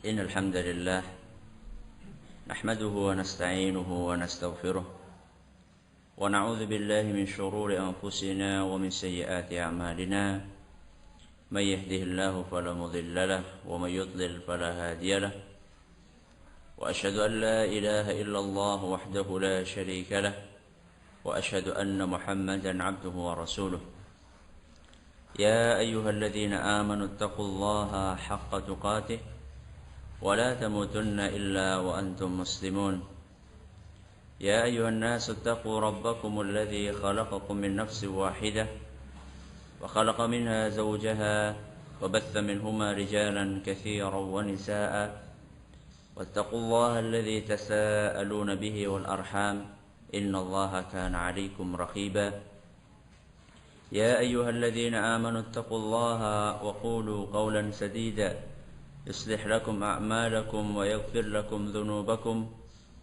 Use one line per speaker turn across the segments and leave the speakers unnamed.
إن الحمد لله نحمده ونستعينه ونستغفره ونعوذ بالله من شرور أنفسنا ومن سيئات أعمالنا من يهده الله فلا مضل له ومن يضلل فلا هادي له وأشهد أن لا إله إلا الله وحده لا شريك له وأشهد أن محمدا عبده ورسوله يا أيها الذين آمنوا اتقوا الله حق تقاته ولا تموتن إلا وأنتم مسلمون يا أيها الناس اتقوا ربكم الذي خلقكم من نفس واحدة وخلق منها زوجها وبث منهما رجالا كثيرا ونساء واتقوا الله الذي تساءلون به والأرحام إن الله كان عليكم رقيبا يا أيها الذين آمنوا اتقوا الله وقولوا قولا سديدا يصلح لكم أعمالكم ويغفر لكم ذنوبكم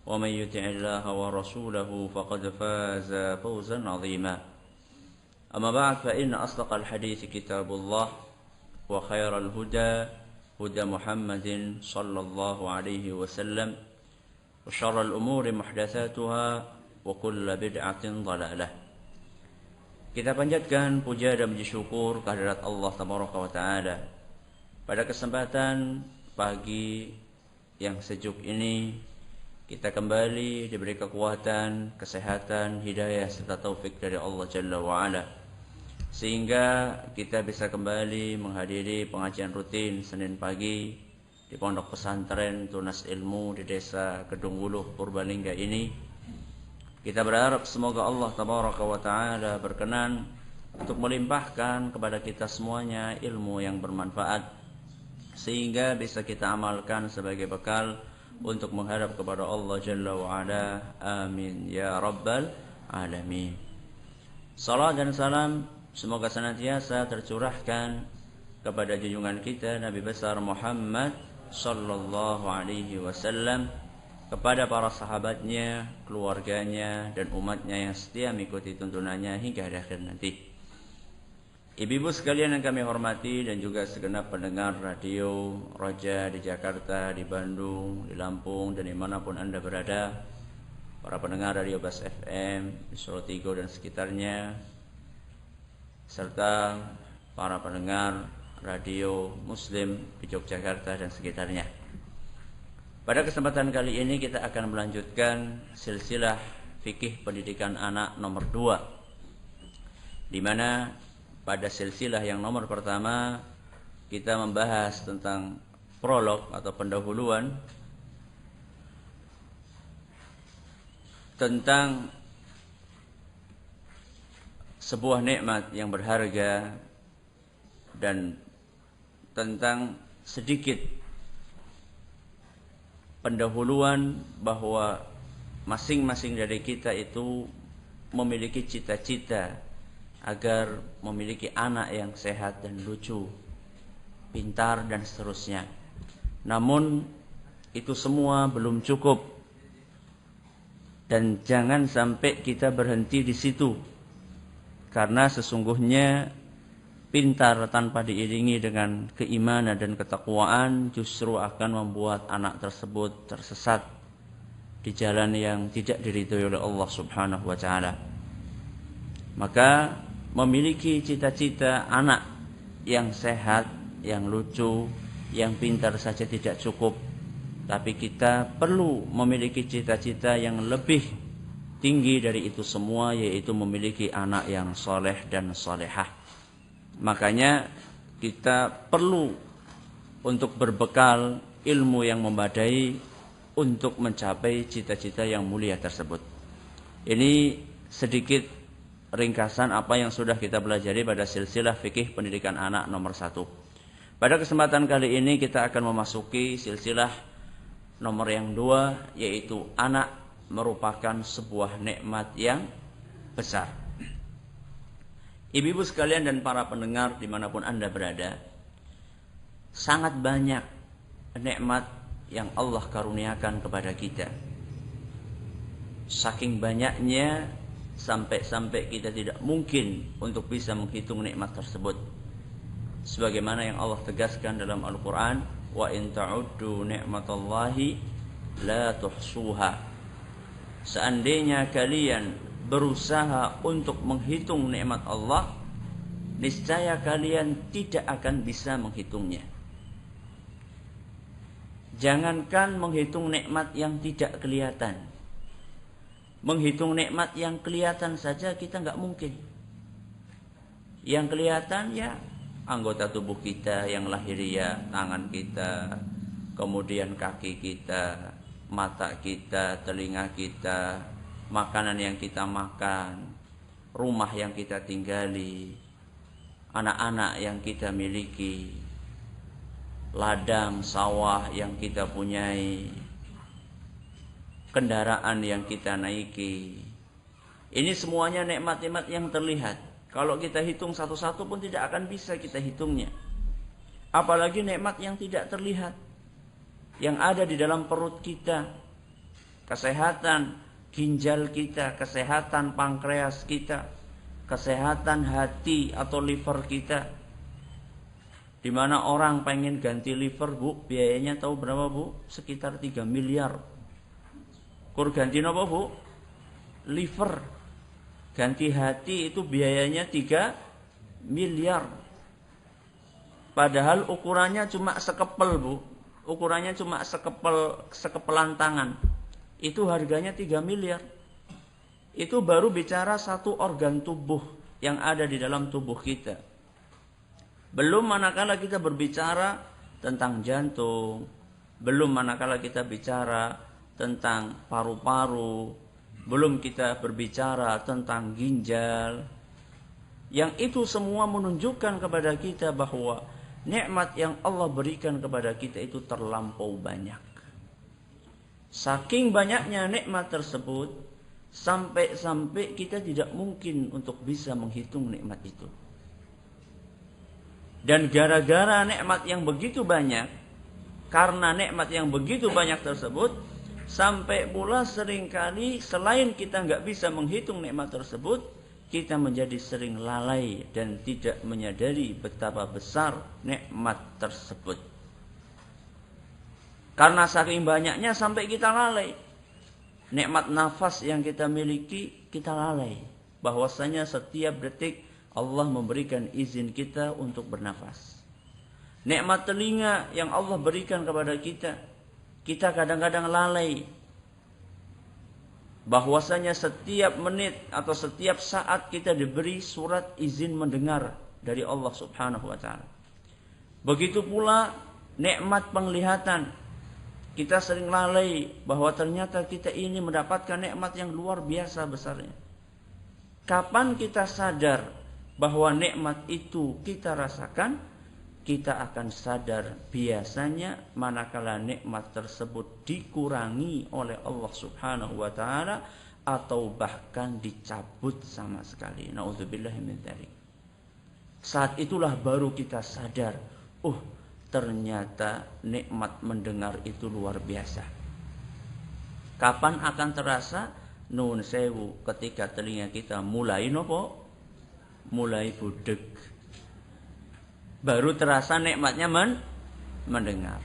ومن يطع الله ورسوله فقد فاز فوزا عظيما أما بعد فإن أصدق الحديث كتاب الله وخير الهدى هدى محمد صلى الله عليه وسلم وشر الأمور محدثاتها وكل بدعة ضلالة. Kita panjatkan puja dan puji syukur kehadirat Allah Tabaraka wa Ta'ala. Pada kesempatan pagi yang sejuk ini, kita kembali diberi kekuatan, kesehatan, hidayah serta taufik dari Allah Jalla wa Ala, sehingga kita bisa kembali menghadiri pengajian rutin Senin pagi di Pondok Pesantren Tunas Ilmu di Desa Kedung Wuluh, Purbalingga ini. Kita berharap semoga Allah Tabaraka wa Ta'ala berkenan untuk melimpahkan kepada kita semuanya ilmu yang bermanfaat, sehingga bisa kita amalkan sebagai bekal untuk menghadap kepada Allah Jalla wa Ala. Amin ya Rabbal Alamin. Salam dan salam semoga senantiasa tercurahkan kepada junjungan kita Nabi besar Muhammad sallallahu alaihi wasallam, kepada para sahabatnya, keluarganya, dan umatnya yang setia mengikuti tuntunannya hingga akhir nanti. Ibu-ibu sekalian yang kami hormati dan juga segenap pendengar radio Roja di Jakarta, di Bandung, di Lampung, dan dimanapun Anda berada, para pendengar radio Bas FM di Solo Tigo dan sekitarnya, serta para pendengar radio Muslim di Yogyakarta dan sekitarnya. Pada kesempatan kali ini kita akan melanjutkan silsilah fikih pendidikan anak nomor 2, di mana pada silsilah yang nomor pertama kita membahas tentang prolog atau pendahuluan tentang sebuah nikmat yang berharga dan tentang sedikit pendahuluan bahwa masing-masing dari kita itu memiliki cita-cita agar memiliki anak yang sehat dan lucu, pintar dan seterusnya. Namun itu semua belum cukup, dan jangan sampai kita berhenti di situ, karena sesungguhnya pintar tanpa diiringi dengan keimanan dan ketakwaan justru akan membuat anak tersebut tersesat di jalan yang tidak diridhoi oleh Allah Subhanahu wa Ta'ala. Maka memiliki cita-cita anak yang sehat, yang lucu, yang pintar saja tidak cukup, tapi kita perlu memiliki cita-cita yang lebih tinggi dari itu semua, yaitu memiliki anak yang soleh dan solehah. Makanya kita perlu untuk berbekal ilmu yang memadai untuk mencapai cita-cita yang mulia tersebut. Ini sedikit ringkasan apa yang sudah kita pelajari pada silsilah fikih pendidikan anak nomor 1. Pada kesempatan kali ini kita akan memasuki silsilah nomor yang 2, yaitu anak merupakan sebuah nikmat yang besar. Ibu-ibu sekalian dan para pendengar dimanapun Anda berada, sangat banyak nikmat yang Allah karuniakan kepada kita. Saking banyaknya sampai-sampai kita tidak mungkin untuk bisa menghitung nikmat tersebut. Sebagaimana yang Allah tegaskan dalam Al-Quran, wa in ta'uddu ni'matallahi la tuhsuha. Seandainya kalian berusaha untuk menghitung nikmat Allah, niscaya kalian tidak akan bisa menghitungnya. Jangankan menghitung nikmat yang tidak kelihatan, menghitung nikmat yang kelihatan saja kita nggak mungkin. Yang kelihatan ya anggota tubuh kita yang lahiriah, tangan kita, kemudian kaki kita, mata kita, telinga kita, makanan yang kita makan, rumah yang kita tinggali, anak-anak yang kita miliki, ladang sawah yang kita punyai, kendaraan yang kita naiki. Ini semuanya nikmat-nikmat yang terlihat. Kalau kita hitung satu-satu pun tidak akan bisa kita hitungnya. Apalagi nikmat yang tidak terlihat, yang ada di dalam perut kita, kesehatan ginjal kita, kesehatan pankreas kita, kesehatan hati atau liver kita. Di mana orang pengen ganti liver, Bu, biayanya tahu berapa, Bu? Sekitar 3 miliar. Kur ganti apa, Bu? Liver. Ganti hati itu biayanya 3 miliar. Padahal ukurannya cuma sekepel, Bu. Ukurannya cuma sekepelan tangan. Itu harganya 3 miliar. Itu baru bicara satu organ tubuh yang ada di dalam tubuh kita. Belum manakala kita berbicara tentang jantung, belum manakala kita bicara tentang paru-paru, belum kita berbicara tentang ginjal. Yang itu semua menunjukkan kepada kita bahwa nikmat yang Allah berikan kepada kita itu terlampau banyak. Saking banyaknya nikmat tersebut, sampai-sampai kita tidak mungkin untuk bisa menghitung nikmat itu. Dan gara-gara nikmat yang begitu banyak, karena nikmat yang begitu banyak tersebut, sampai pula seringkali selain kita nggak bisa menghitung nikmat tersebut, kita menjadi sering lalai dan tidak menyadari betapa besar nikmat tersebut. Karena saking banyaknya sampai kita lalai. Nikmat nafas yang kita miliki, kita lalai. Bahwasanya setiap detik Allah memberikan izin kita untuk bernafas. Nikmat telinga yang Allah berikan kepada kita, kita kadang-kadang lalai. Bahwasanya setiap menit atau setiap saat kita diberi surat izin mendengar dari Allah Subhanahu wa taala. Begitu pula nikmat penglihatan. Kita sering lalai bahwa ternyata kita ini mendapatkan nikmat yang luar biasa besarnya. Kapan kita sadar bahwa nikmat itu kita rasakan, kita akan sadar biasanya manakala nikmat tersebut dikurangi oleh Allah Subhanahu wa taala atau bahkan dicabut sama sekali. Nauzubillahi min dzalik. Saat itulah baru kita sadar, ternyata nikmat mendengar itu luar biasa. Kapan akan terasa? Nun sewu, ketika telinga kita mulai nopo? Mulai budek. Baru terasa nikmatnya mendengar.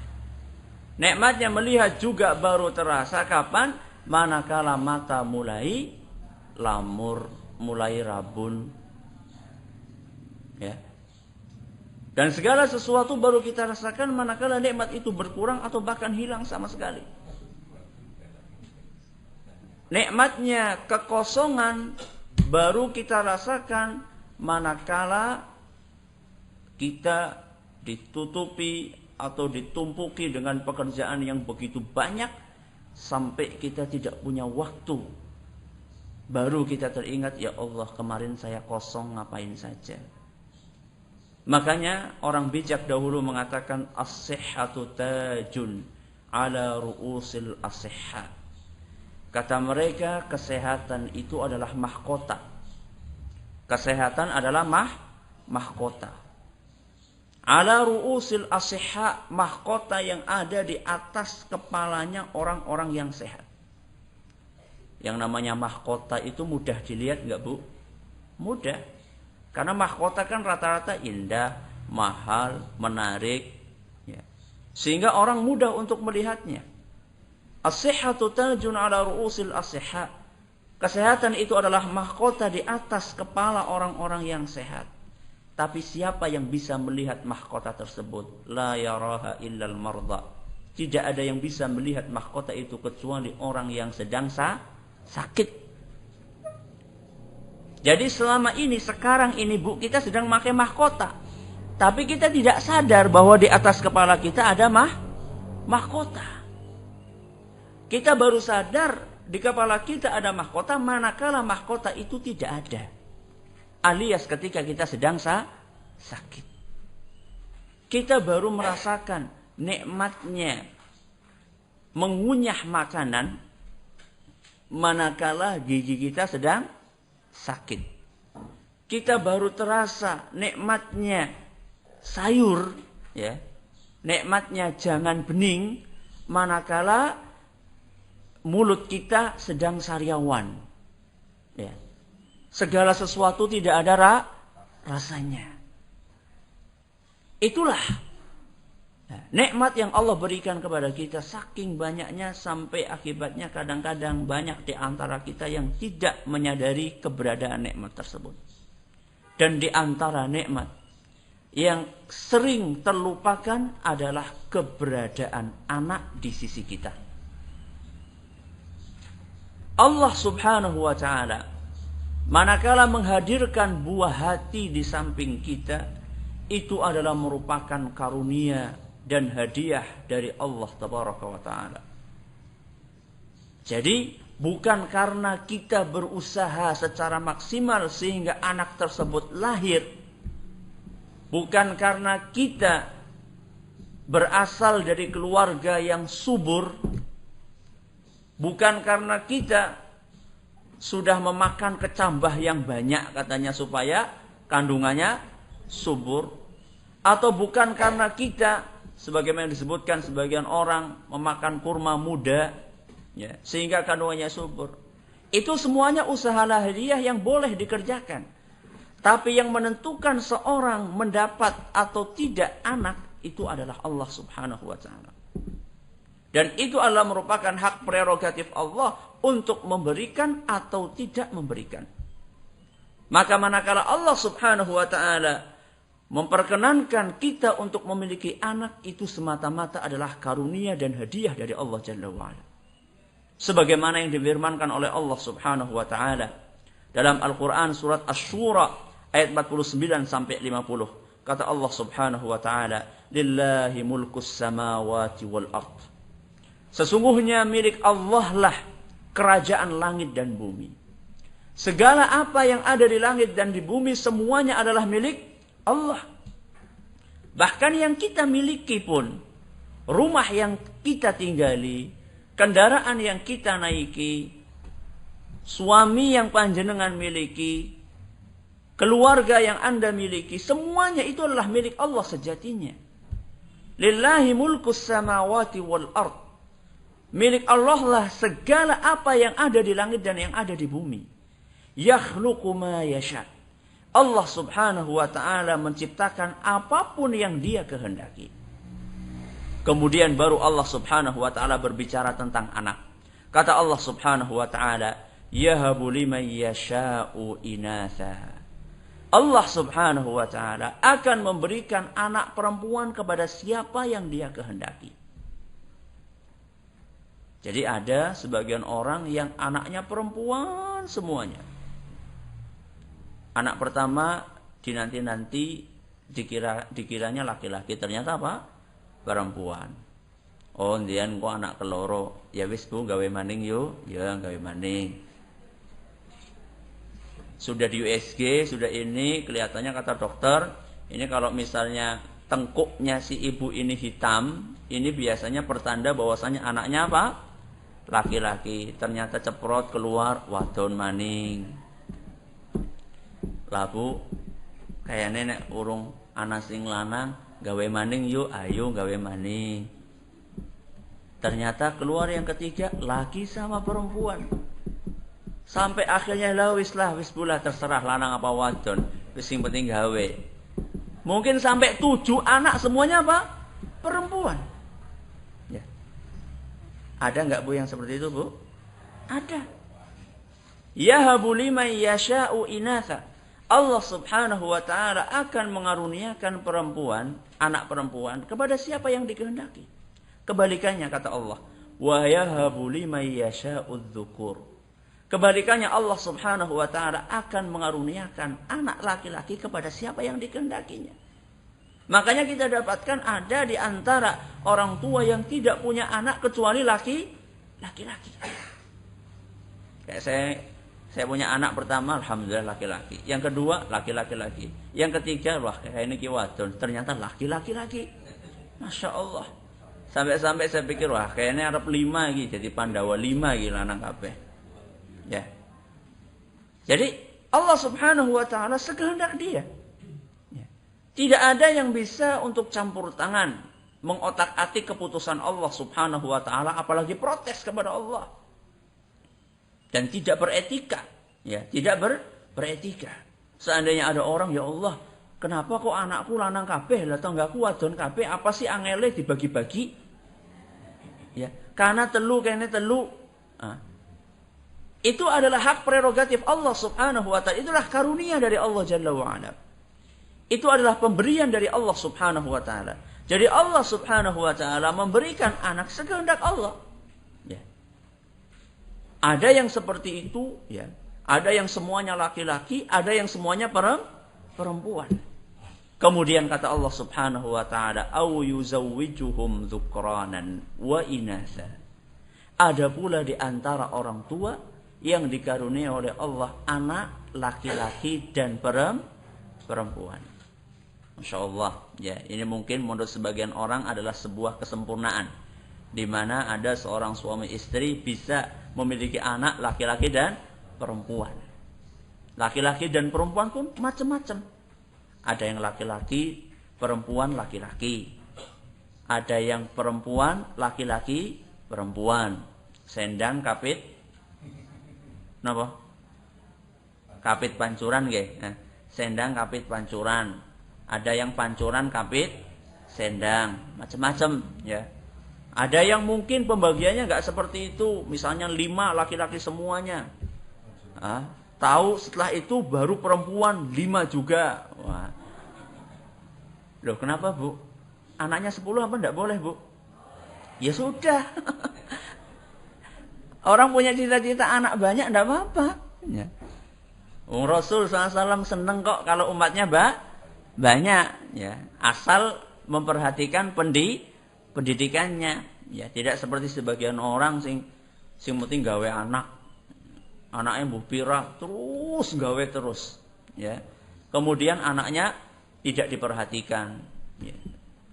Nikmatnya melihat juga baru terasa kapan? Manakala mata mulai lamur, mulai rabun. Ya. Dan segala sesuatu baru kita rasakan manakala nikmat itu berkurang atau bahkan hilang sama sekali. Nikmatnya kekosongan baru kita rasakan manakala kita ditutupi atau ditumpuki dengan pekerjaan yang begitu banyak sampai kita tidak punya waktu. Baru kita teringat, ya Allah, kemarin saya kosong ngapain saja. Makanya orang bijak dahulu mengatakan as-sihhatu tajun ala ru'usil as-sihha. Kata mereka, kesehatan itu adalah mahkota. Kesehatan adalah mahkota. Ala ru'usil as-sihha, mahkota yang ada di atas kepalanya orang-orang yang sehat. Yang namanya mahkota itu mudah dilihat enggak, Bu? Mudah. Karena mahkota kan rata-rata indah, mahal, menarik. Ya. Sehingga orang mudah untuk melihatnya. As-sihhatu tajun ala ru'usil as-sihha. Kesehatan itu adalah mahkota di atas kepala orang-orang yang sehat. Tapi siapa yang bisa melihat mahkota tersebut? La yaraha illal marda. Tidak ada yang bisa melihat mahkota itu kecuali orang yang sedang sakit. Jadi selama ini, sekarang ini Bu, kita sedang pakai mahkota. Tapi kita tidak sadar bahwa di atas kepala kita ada mahkota. Kita baru sadar di kepala kita ada mahkota manakala mahkota itu tidak ada. Alias ketika kita sedang sakit. Kita baru merasakan nikmatnya mengunyah makanan manakala gigi kita sedang sakit. Kita baru terasa nikmatnya sayur, ya, nikmatnya jangan bening manakala mulut kita sedang sariawan, ya. Segala sesuatu tidak ada rasanya. Itulah nikmat yang Allah berikan kepada kita, saking banyaknya sampai akibatnya kadang-kadang banyak di antara kita yang tidak menyadari keberadaan nikmat tersebut. Dan di antara nikmat yang sering terlupakan adalah keberadaan anak di sisi kita. Allah Subhanahu wa ta'ala manakala menghadirkan buah hati di samping kita, itu adalah merupakan karunia dan hadiah dari Allah Tabaraka wa ta'ala. Jadi bukan karena kita berusaha secara maksimal sehingga anak tersebut lahir, bukan karena kita berasal dari keluarga yang subur, bukan karena kita sudah memakan kecambah yang banyak katanya supaya kandungannya subur, atau bukan karena kita sebagaimana yang disebutkan sebagian orang memakan kurma muda, ya, sehingga kandungannya subur. Itu semuanya usaha lahiriah yang boleh dikerjakan. Tapi yang menentukan seorang mendapat atau tidak anak itu adalah Allah Subhanahu wa ta'ala. Dan itu adalah merupakan hak prerogatif Allah untuk memberikan atau tidak memberikan. Maka manakala Allah Subhanahu wa ta'ala memperkenankan kita untuk memiliki anak, itu semata-mata adalah karunia dan hadiah dari Allah Jalla wa'ala. Sebagaimana yang difirmankan oleh Allah Subhanahu wa ta'ala dalam Al-Quran surat Asy-Syura ayat 49 sampai 50. Kata Allah Subhanahu wa ta'ala, lillahi mulkus samawati wal ard. Sesungguhnya milik Allah lah kerajaan langit dan bumi. Segala apa yang ada di langit dan di bumi semuanya adalah milik Allah. Bahkan yang kita miliki pun, rumah yang kita tinggali, kendaraan yang kita naiki, suami yang panjenengan miliki, keluarga yang Anda miliki, semuanya itu adalah milik Allah sejatinya. Lillahi mulkus samawati wal ard. Milik Allah lah segala apa yang ada di langit dan yang ada di bumi. Yakhluqu ma yasha. Allah Subhanahu wa ta'ala menciptakan apapun yang Dia kehendaki. Kemudian baru Allah Subhanahu wa ta'ala berbicara tentang anak. Kata Allah Subhanahu wa ta'ala, yahabu liman yasha'u inatha. Allah Subhanahu wa ta'ala akan memberikan anak perempuan kepada siapa yang Dia kehendaki. Jadi ada sebagian orang yang anaknya perempuan semuanya. Anak pertama dinanti-nanti dikiranya laki-laki, ternyata apa? Perempuan. Oh, ndian kok anak keloro. Ya wis Bu, gawe maning yo. Ya, gawe maning. Sudah di USG, sudah ini kelihatannya kata dokter, ini kalau misalnya tengkuknya si ibu ini hitam, ini biasanya pertanda bahwasanya anaknya apa? Laki-laki. Ternyata ceprot keluar wadon maning. Labu kayak nenek urung anak sing lanang gawe maning yuk, ayo gawe maning. Ternyata keluar yang ketiga laki sama perempuan. Sampai akhirnya wis pula terserah lanang apa wadon, wis sing penting gawe. Mungkin sampai 7 anak semuanya apa? Perempuan. Ada nggak Bu yang seperti itu Bu? Ada. Yahabu liman yasha'u inatha. Allah subhanahu wa ta'ala akan mengaruniakan perempuan, anak perempuan kepada siapa yang dikehendaki. Kebalikannya kata Allah, wa yahabu liman yasha'u dzukur. Kebalikannya Allah subhanahu wa ta'ala akan mengaruniakan anak laki-laki kepada siapa yang dikehendakinya. Makanya kita dapatkan ada di antara orang tua yang tidak punya anak kecuali laki-laki. Kayak saya punya anak pertama, alhamdulillah laki-laki. Yang kedua, laki-laki. Yang ketiga, wah kayak ini kiwadon. Ternyata laki-laki. Masya Allah. Sampai saya pikir, wah kayaknya Arab 5 gitu. Jadi Pandawa 5 gitu lanang kabeh. Ya. Jadi Allah subhanahu wa ta'ala sekehendak dia. Ya. Tidak ada yang bisa untuk campur tangan. Mengotak-atik keputusan Allah subhanahu wa ta'ala. Apalagi protes kepada Allah. Dan tidak beretika. Ya, tidak beretika. Seandainya ada orang, ya Allah, kenapa kok anakku lanang kabeh, lah tanggaku wadon kabeh, apa sih angele dibagi-bagi? Ya, karena telu. Nah, itu adalah hak prerogatif Allah subhanahu wa ta'ala. Itulah karunia dari Allah jalla wa'ala. Itu adalah pemberian dari Allah subhanahu wa ta'ala. Jadi Allah subhanahu wa ta'ala memberikan anak sekehendak Allah. Ya. Ada yang seperti itu, ya. Ada yang semuanya laki-laki, ada yang semuanya perempuan. Kemudian kata Allah subhanahu wa ta'ala, au yuzawwijuhum dzukranan wa inatha. Ada pula di antara orang tua yang dikaruniai oleh Allah anak laki-laki dan perempuan. Masya Allah. Ya, ini mungkin menurut sebagian orang adalah sebuah kesempurnaan. Di mana ada seorang suami istri bisa memiliki anak laki-laki dan perempuan. Laki-laki dan perempuan pun macam-macam. Ada yang laki-laki, perempuan laki-laki. Ada yang perempuan, laki-laki, perempuan. Sendang, kapit. Napa? Kapit pancuran nggih. Nah, sendang kapit pancuran. Ada yang pancuran kapit sendang, macam-macam ya. Ada yang mungkin pembagiannya enggak seperti itu, misalnya 5 laki-laki semuanya. Tahu setelah itu baru perempuan 5 juga. Wah. Loh, kenapa, Bu? Anaknya 10 apa enggak boleh, Bu? Ya sudah. Orang punya cita-cita anak banyak enggak apa-apa. Ya. Rasul SAW seneng kok kalau umatnya banyak. Ya. Asal memperhatikan pendidikannya. Ya, tidak seperti sebagian orang sing penting gawe anak. Anaknya mbuh pirah terus gawe terus. Ya. Kemudian anaknya tidak diperhatikan. Ya.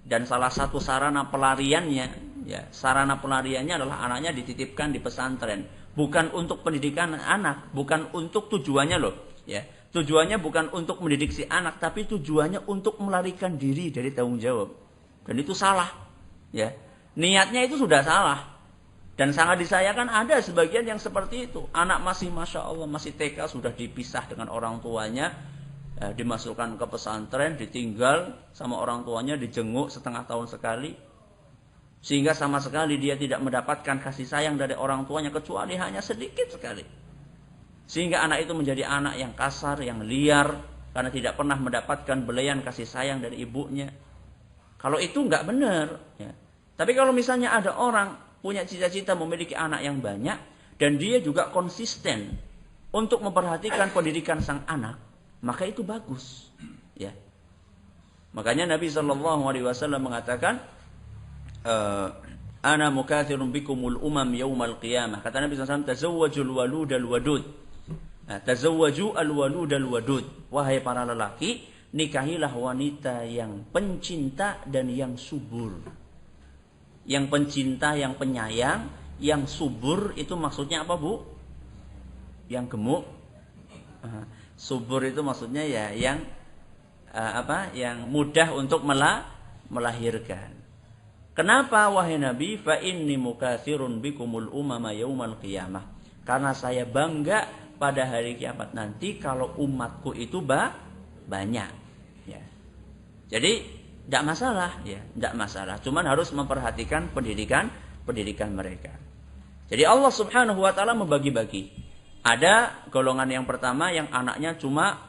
Dan salah satu sarana pelariannya, ya, sarana pelariannya adalah anaknya dititipkan di pesantren. Bukan untuk pendidikan anak, bukan untuk tujuannya loh. Ya, tujuannya bukan untuk mendidik si anak, tapi tujuannya untuk melarikan diri dari tanggung jawab. Dan itu salah. Ya, niatnya itu sudah salah. Dan sangat disayangkan ada sebagian yang seperti itu. Anak masih Masya Allah, masih TK sudah dipisah dengan orang tuanya. Dimasukkan ke pesantren, ditinggal sama orang tuanya, dijenguk setengah tahun sekali. Sehingga sama sekali dia tidak mendapatkan kasih sayang dari orang tuanya, kecuali hanya sedikit sekali. Sehingga anak itu menjadi anak yang kasar, yang liar, karena tidak pernah mendapatkan belayan kasih sayang dari ibunya. Kalau itu enggak benar. Ya. Tapi kalau misalnya ada orang punya cita-cita memiliki anak yang banyak, dan dia juga konsisten untuk memperhatikan pendidikan sang anak, maka itu bagus. Ya. Makanya Nabi SAW mengatakan, ana mukathirun bikumul umam yaumal qiyamah. Kata Nabi SAW, tazawwajul waludal wadud. Tazawwaju al-waludal wadud. Wahai para lelaki, nikahilah wanita yang pencinta dan yang subur. Yang pencinta, yang penyayang, yang subur itu maksudnya apa, Bu? Yang gemuk. Subur itu maksudnya ya yang yang mudah untuk melahirkan. Kenapa wahai Nabi? Fa inni mukatsirun bikumul umama yaumal qiyamah. Karena saya bangga pada hari kiamat nanti kalau umatku itu banyak. Ya. Jadi tidak masalah, ya, tidak masalah. Cuman harus memperhatikan pendidikan mereka. Jadi Allah Subhanahu wa taala membagi-bagi. Ada golongan yang pertama yang anaknya cuma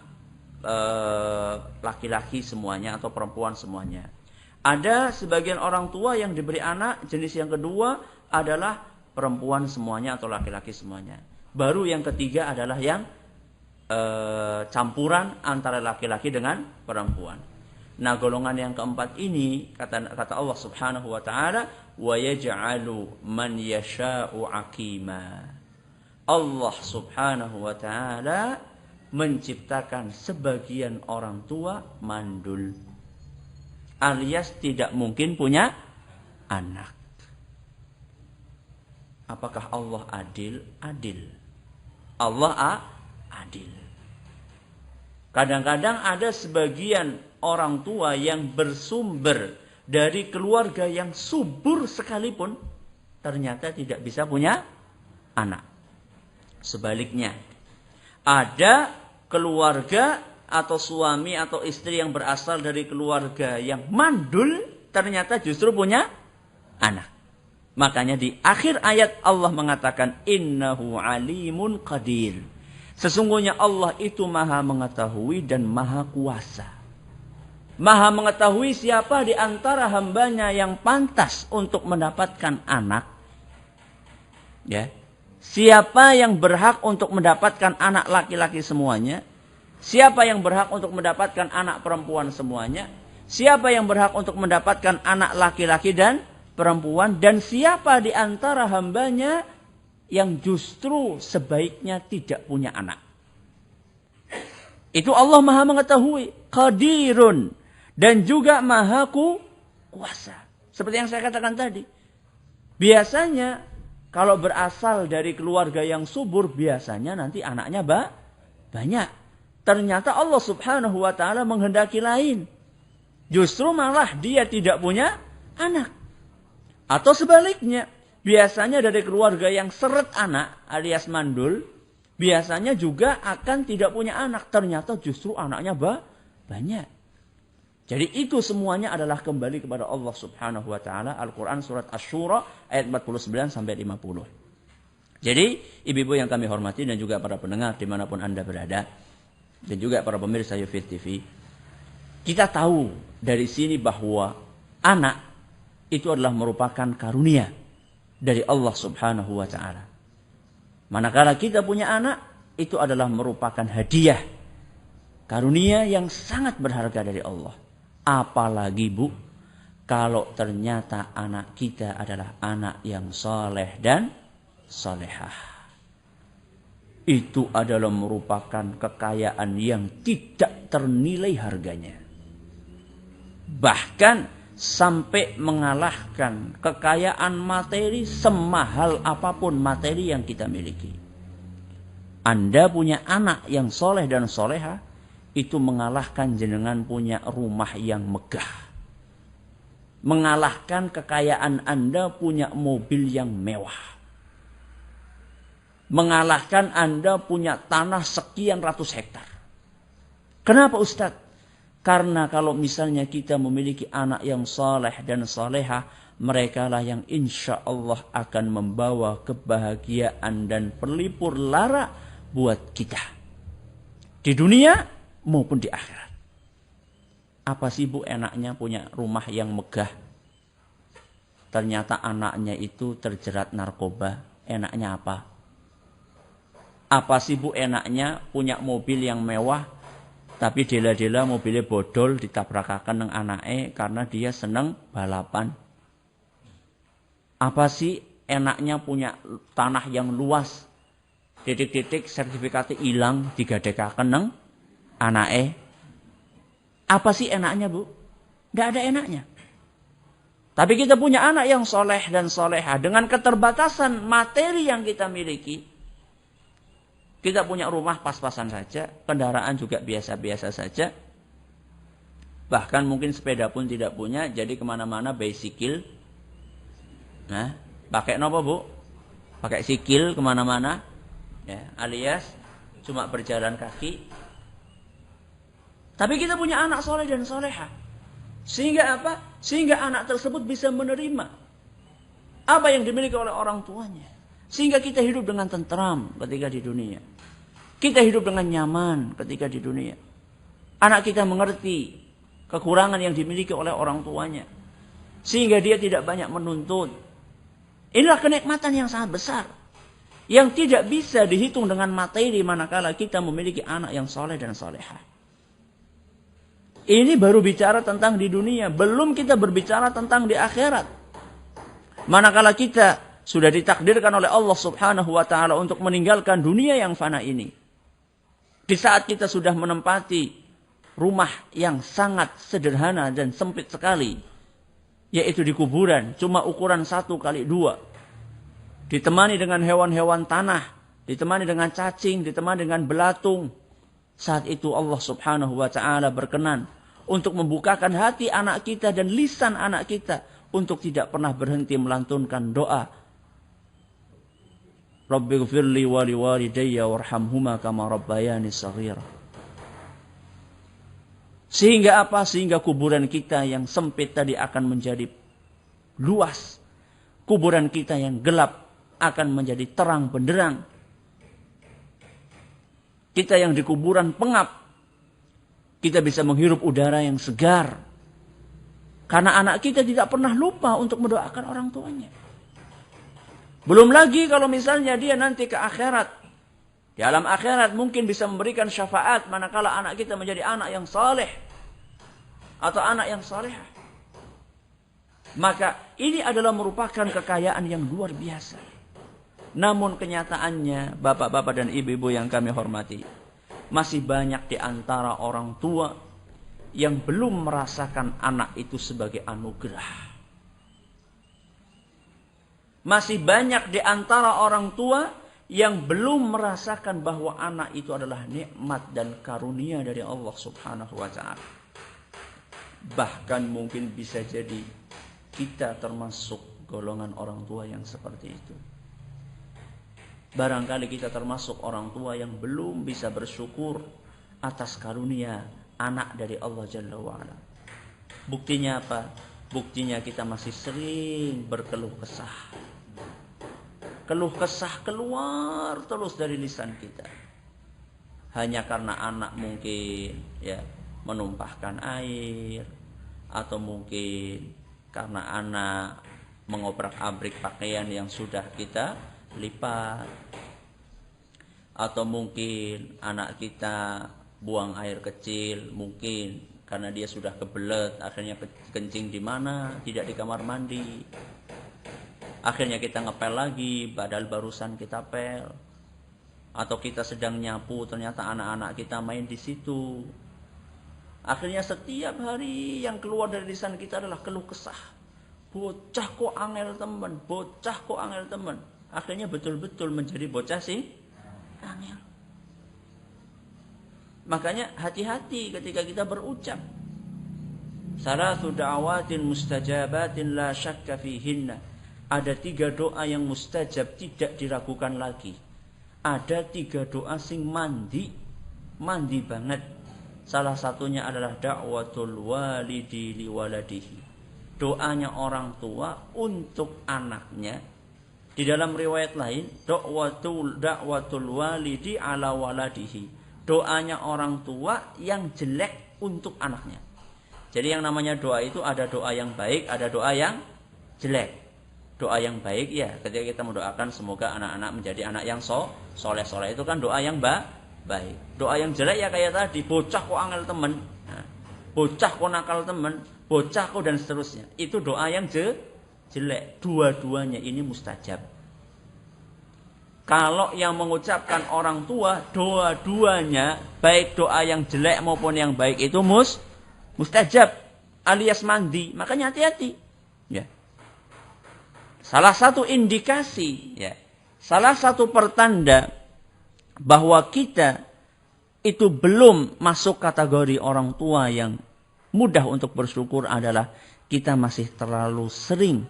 laki-laki semuanya atau perempuan semuanya. Ada sebagian orang tua yang diberi anak jenis yang kedua adalah perempuan semuanya atau laki-laki semuanya. Baru yang ketiga adalah yang campuran antara laki-laki dengan perempuan. Nah, golongan yang keempat ini kata Allah Subhanahu wa taala, wa yaj'alu man yasha'u aqima. Allah Subhanahu wa taala menciptakan sebagian orang tua mandul, alias tidak mungkin punya anak. Apakah Allah adil? Adil. Allah adil. Kadang-kadang ada sebagian orang tua yang bersumber dari keluarga yang subur sekalipun ternyata tidak bisa punya anak. Sebaliknya, ada keluarga atau suami atau istri yang berasal dari keluarga yang mandul ternyata justru punya anak. Makanya di akhir ayat Allah mengatakan innahu alimun qadir. Sesungguhnya Allah itu maha mengetahui dan maha kuasa. Maha mengetahui siapa di antara hambanya yang pantas untuk mendapatkan anak. Ya. Siapa yang berhak untuk mendapatkan anak laki-laki semuanya? Siapa yang berhak untuk mendapatkan anak perempuan semuanya? Siapa yang berhak untuk mendapatkan anak laki-laki dan perempuan? Dan siapa di antara hambanya yang justru sebaiknya tidak punya anak? Itu Allah maha mengetahui. Qadirun. Dan juga maha kuasa. Seperti yang saya katakan tadi. Biasanya kalau berasal dari keluarga yang subur, biasanya nanti anaknya banyak. Ternyata Allah Subhanahu wa taala menghendaki lain. Justru malah dia tidak punya anak. Atau sebaliknya, biasanya dari keluarga yang seret anak alias mandul, biasanya juga akan tidak punya anak. Ternyata justru anaknya banyak. Jadi itu semuanya adalah kembali kepada Allah Subhanahu wa taala. Al-Qur'an surat Asy-Syura ayat 49 sampai 50. Jadi ibu-ibu yang kami hormati dan juga para pendengar dimanapun Anda berada dan juga para pemirsa Yufid TV, kita tahu dari sini bahwa anak itu adalah merupakan karunia dari Allah Subhanahu wa taala. Manakala kita punya anak, itu adalah merupakan hadiah, karunia yang sangat berharga dari Allah. Apalagi Bu, kalau ternyata anak kita adalah anak yang soleh dan solehah. Itu adalah merupakan kekayaan yang tidak ternilai harganya. Bahkan sampai mengalahkan kekayaan materi semahal apapun materi yang kita miliki. Anda punya anak yang soleh dan solehah, itu mengalahkan jenengan punya rumah yang megah. Mengalahkan kekayaan Anda punya mobil yang mewah. Mengalahkan Anda punya tanah sekian ratus hektar. Kenapa Ustadz? Karena kalau misalnya kita memiliki anak yang saleh dan salehah, mereka lah yang insya Allah akan membawa kebahagiaan dan pelipur lara buat kita. Di dunia maupun di akhirat. Apa sih Bu enaknya punya rumah yang megah? Ternyata anaknya itu terjerat narkoba. Enaknya apa? Apa sih Bu enaknya punya mobil yang mewah, tapi dela-dela mobilnya bodol ditabrakaken nang anake karena dia seneng balapan? Apa sih enaknya punya tanah yang luas, titik-titik sertifikatnya hilang digadekaken nang anake? Apa sih enaknya Bu? Gak ada enaknya. Tapi kita punya anak yang soleh dan solehah dengan keterbatasan materi yang kita miliki. Kita punya rumah pas-pasan saja, kendaraan juga biasa-biasa saja. Bahkan mungkin sepeda pun tidak punya, jadi kemana-mana bicycle. Nah, pakai apa Bu? Pakai sikil kemana-mana, ya, alias cuma berjalan kaki. Tapi kita punya anak soleh dan solehah. Sehingga apa? Sehingga anak tersebut bisa menerima apa yang dimiliki oleh orang tuanya. Sehingga kita hidup dengan tentram ketika di dunia. Kita hidup dengan nyaman ketika di dunia. Anak kita mengerti kekurangan yang dimiliki oleh orang tuanya. Sehingga dia tidak banyak menuntut. Inilah kenikmatan yang sangat besar. Yang tidak bisa dihitung dengan materi manakala kita memiliki anak yang soleh dan solehah. Ini baru bicara tentang di dunia. Belum kita berbicara tentang di akhirat. Manakala kita sudah ditakdirkan oleh Allah subhanahu wa ta'ala untuk meninggalkan dunia yang fana ini. Di saat kita sudah menempati rumah yang sangat sederhana dan sempit sekali. Yaitu di kuburan. Cuma ukuran 1x2. Ditemani dengan hewan-hewan tanah. Ditemani dengan cacing. Ditemani dengan belatung. Saat itu Allah subhanahu wa ta'ala berkenan untuk membukakan hati anak kita dan lisan anak kita untuk tidak pernah berhenti melantunkan doa. Rabbighfirli wa liwalidayya warhamhuma kama rabbayani shaghira. Sehingga apa? Sehingga kuburan kita yang sempit tadi akan menjadi luas. Kuburan kita yang gelap akan menjadi terang benderang. Kita yang di kuburan pengap, kita bisa menghirup udara yang segar. Karena anak kita tidak pernah lupa untuk mendoakan orang tuanya. Belum lagi kalau misalnya dia nanti ke akhirat. Di alam akhirat mungkin bisa memberikan syafaat manakala anak kita menjadi anak yang saleh. Atau anak yang salehah. Maka ini adalah merupakan kekayaan yang luar biasa. Namun kenyataannya, bapak-bapak dan ibu-ibu yang kami hormati, masih banyak di antara orang tua yang belum merasakan anak itu sebagai anugerah. Masih banyak di antara orang tua yang belum merasakan bahwa anak itu adalah nikmat dan karunia dari Allah subhanahu wa ta'ala. Bahkan mungkin bisa jadi kita termasuk golongan orang tua yang seperti itu. Barangkali kita termasuk orang tua yang belum bisa bersyukur atas karunia anak dari Allah Jalla wa'ala. Buktinya apa? Buktinya kita masih sering berkeluh kesah. Keluh kesah keluar terus dari lisan kita. Hanya karena anak mungkin ya menumpahkan air. Atau mungkin karena anak mengobrak-abrik pakaian yang sudah kita lipat, atau mungkin anak kita buang air kecil, mungkin karena dia sudah kebelet, akhirnya kencing di mana? Tidak di kamar mandi. Akhirnya kita ngepel lagi, padahal barusan kita pel. Atau kita sedang nyapu, ternyata anak-anak kita main di situ. Akhirnya setiap hari yang keluar dari lisan kita adalah keluh kesah. Bocah kok angel temen, bocah kok angel temen. Akhirnya betul-betul menjadi bocah sih angel. Makanya hati-hati ketika kita berucap. Salatu da'awatin mustajabatin la syakka fihinna. Ada 3 doa yang mustajab tidak diragukan lagi. Ada 3 doa sing mandi banget. Salah satunya adalah da'watul walidi liwaladihi. Doanya orang tua untuk anaknya. Di dalam riwayat lain, da'watul walidi ala waladihi. Doanya orang tua yang jelek untuk anaknya. Jadi yang namanya doa itu ada doa yang baik, ada doa yang jelek. Doa yang baik ya ketika kita mendoakan semoga anak-anak menjadi anak yang soleh-soleh, itu kan doa yang baik. Doa yang jelek ya kayak tadi, bocah kok angel temen, bocah kok nakal temen, bocah kok dan seterusnya. Itu doa yang jelek. Dua-duanya ini mustajab. Kalau yang mengucapkan orang tua, dua-duanya baik doa yang jelek maupun yang baik itu mustajab alias mandi. Makanya hati-hati. Ya. Salah satu indikasi, ya, salah satu pertanda bahwa kita itu belum masuk kategori orang tua yang mudah untuk bersyukur adalah kita masih terlalu sering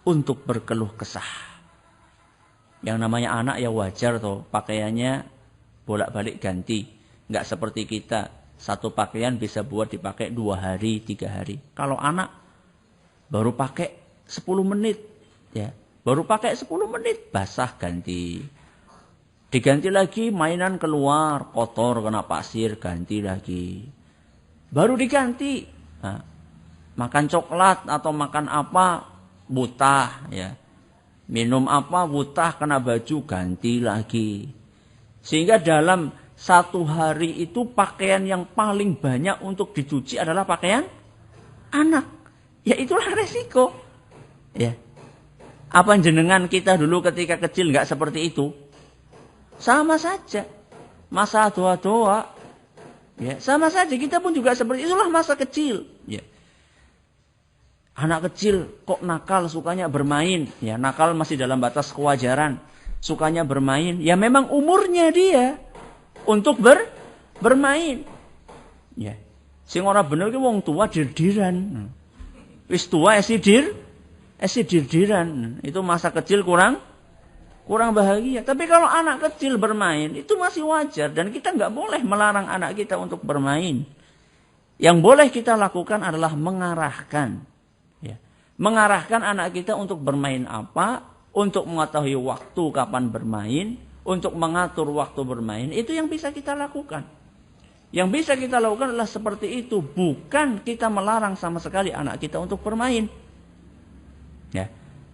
untuk berkeluh kesah. Yang namanya anak ya wajar toh, pakaiannya bolak-balik ganti. Nggak seperti kita, satu pakaian bisa buat dipakai 2 hari, 3 hari. Kalau anak baru pakai 10 menit, ya Baru pakai 10 menit, basah ganti. Diganti lagi, mainan keluar, kotor kena pasir, ganti lagi. Baru diganti. Nah, makan coklat atau makan apa, butah. Ya. Minum apa, butah, kena baju, ganti lagi. Sehingga dalam 1 hari itu pakaian yang paling banyak untuk dicuci adalah pakaian anak. Ya itulah resiko. Ya. Apa jenengan kita dulu ketika kecil nggak seperti itu? Sama saja. Masa tua-tua. Ya, sama saja kita pun juga seperti itulah masa kecil. Ya. Anak kecil kok nakal, sukanya bermain. Ya, nakal masih dalam batas kewajaran. Sukanya bermain. Ya memang umurnya dia untuk bermain. Ya. Sing ora bener ki wong tua dirdiran. Wis tua dirdiran. Itu masa kecil kurang bahagia. Tapi kalau anak kecil bermain, itu masih wajar. Dan kita nggak boleh melarang anak kita untuk bermain. Yang boleh kita lakukan adalah mengarahkan. Ya. Mengarahkan anak kita untuk bermain apa, untuk mengetahui waktu kapan bermain, untuk mengatur waktu bermain. Itu yang bisa kita lakukan. Yang bisa kita lakukan adalah seperti itu. Bukan kita melarang sama sekali anak kita untuk bermain. Ya.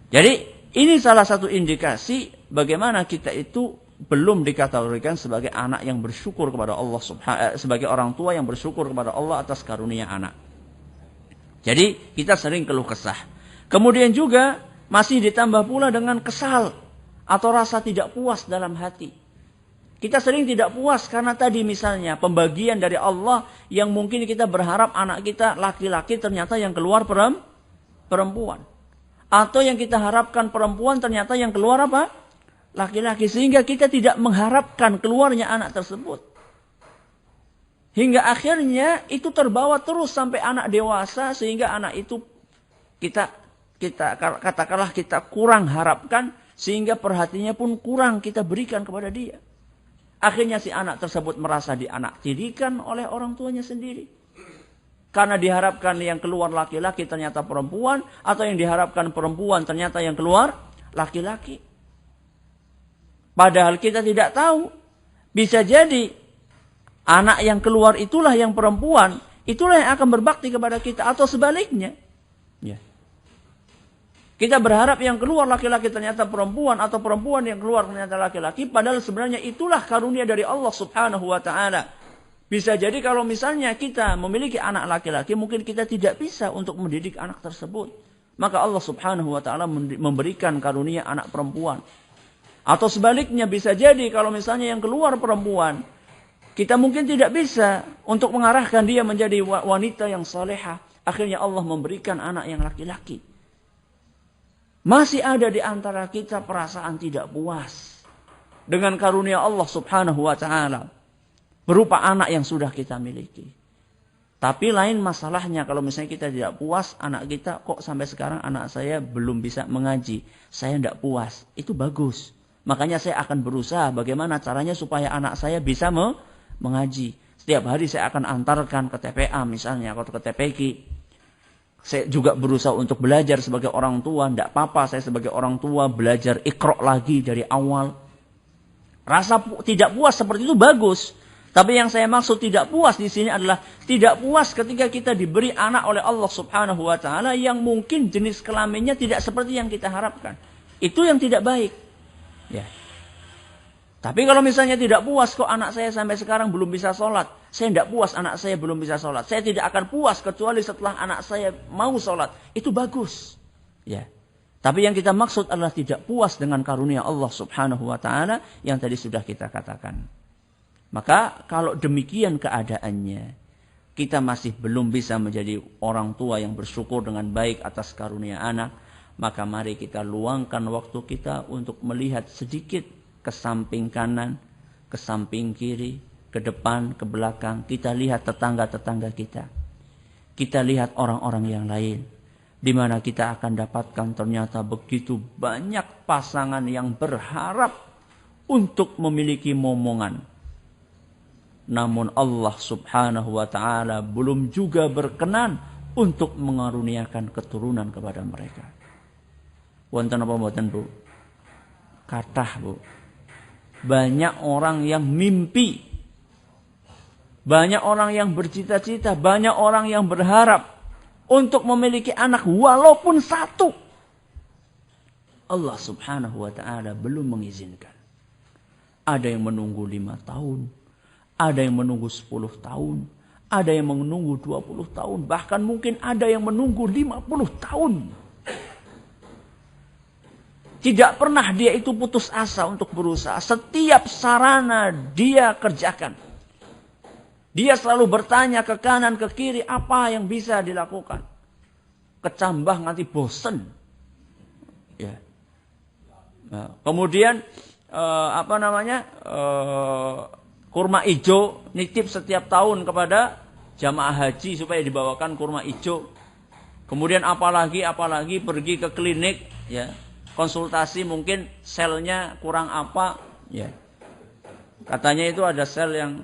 Jadi, ini salah satu indikasi bagaimana kita itu belum dikategorikan sebagai anak yang bersyukur kepada Allah sebagai orang tua yang bersyukur kepada Allah atas karunia anak. Jadi kita sering keluh kesah. Kemudian juga masih ditambah pula dengan kesal atau rasa tidak puas dalam hati. Kita sering tidak puas karena tadi misalnya pembagian dari Allah yang mungkin kita berharap anak kita laki-laki ternyata yang keluar perempuan. Atau yang kita harapkan perempuan ternyata yang keluar apa? Laki-laki. Sehingga kita tidak mengharapkan keluarnya anak tersebut. Hingga akhirnya itu terbawa terus sampai anak dewasa. Sehingga anak itu kita katakanlah kita kurang harapkan. Sehingga perhatiannya pun kurang kita berikan kepada dia. Akhirnya si anak tersebut merasa dianak-didikan oleh orang tuanya sendiri. Karena diharapkan yang keluar laki-laki ternyata perempuan. Atau yang diharapkan perempuan ternyata yang keluar laki-laki. Padahal kita tidak tahu. Bisa jadi anak yang keluar itulah yang perempuan. Itulah yang akan berbakti kepada kita. Atau sebaliknya. Ya. Kita berharap yang keluar laki-laki ternyata perempuan. Atau perempuan yang keluar ternyata laki-laki. Padahal sebenarnya itulah karunia dari Allah subhanahu wa ta'ala. Bisa jadi kalau misalnya kita memiliki anak laki-laki, mungkin kita tidak bisa untuk mendidik anak tersebut. Maka Allah subhanahu wa ta'ala memberikan karunia anak perempuan. Atau sebaliknya bisa jadi kalau misalnya yang keluar perempuan, kita mungkin tidak bisa untuk mengarahkan dia menjadi wanita yang salehah. Akhirnya Allah memberikan anak yang laki-laki. Masih ada di antara kita perasaan tidak puas dengan karunia Allah subhanahu wa ta'ala. Berupa anak yang sudah kita miliki. Tapi lain masalahnya kalau misalnya kita tidak puas, anak kita kok sampai sekarang anak saya belum bisa mengaji. Saya tidak puas. Itu bagus. Makanya saya akan berusaha bagaimana caranya supaya anak saya bisa mengaji. Setiap hari saya akan antarkan ke TPA misalnya, atau ke TPQ. Saya juga berusaha untuk belajar sebagai orang tua. Tidak apa-apa saya sebagai orang tua belajar Iqra lagi dari awal. Rasa tidak puas seperti itu bagus. Tapi yang saya maksud tidak puas di sini adalah tidak puas ketika kita diberi anak oleh Allah subhanahu wa ta'ala yang mungkin jenis kelaminnya tidak seperti yang kita harapkan. Itu yang tidak baik. Ya. Tapi kalau misalnya tidak puas kok anak saya sampai sekarang belum bisa sholat. Saya tidak puas anak saya belum bisa sholat. Saya tidak akan puas kecuali setelah anak saya mau sholat. Itu bagus. Ya. Tapi yang kita maksud adalah tidak puas dengan karunia Allah subhanahu wa ta'ala yang tadi sudah kita katakan. Maka kalau demikian keadaannya, kita masih belum bisa menjadi orang tua yang bersyukur dengan baik atas karunia anak, maka mari kita luangkan waktu kita untuk melihat sedikit ke samping kanan, ke samping kiri, ke depan, ke belakang. Kita lihat tetangga-tetangga kita. Kita lihat orang-orang yang lain. Di mana kita akan dapatkan ternyata begitu banyak pasangan yang berharap untuk memiliki momongan. Namun Allah subhanahu wa ta'ala belum juga berkenan untuk mengaruniakan keturunan kepada mereka. Wonten apa mboten, Bu? Kathah, Bu. Banyak orang yang mimpi. Banyak orang yang bercita-cita, banyak orang yang berharap untuk memiliki anak walaupun satu. Allah Subhanahu wa ta'ala belum mengizinkan. Ada yang menunggu 5 tahun, ada yang menunggu 10 tahun, ada yang menunggu 20 tahun, bahkan mungkin ada yang menunggu 50 tahun. Tidak pernah dia itu putus asa untuk berusaha. Setiap sarana dia kerjakan. Dia selalu bertanya ke kanan, ke kiri, apa yang bisa dilakukan. Kecambah nanti bosen. Ya. Nah, kemudian kurma ijo nitip setiap tahun kepada jamaah haji supaya dibawakan kurma ijo. Kemudian apalagi pergi ke klinik, ya. Konsultasi mungkin selnya kurang apa, ya. Katanya itu ada sel yang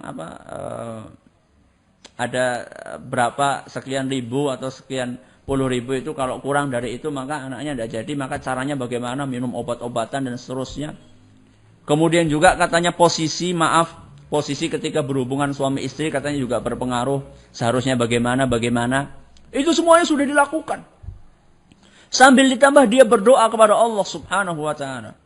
ada berapa sekian ribu atau sekian puluh ribu, itu kalau kurang dari itu maka anaknya tidak jadi. Maka caranya bagaimana, minum obat-obatan dan seterusnya. Kemudian juga katanya posisi ketika berhubungan suami istri katanya juga berpengaruh. Seharusnya bagaimana. Itu semuanya sudah dilakukan. Sambil ditambah dia berdoa kepada Allah Subhanahu wa ta'ala.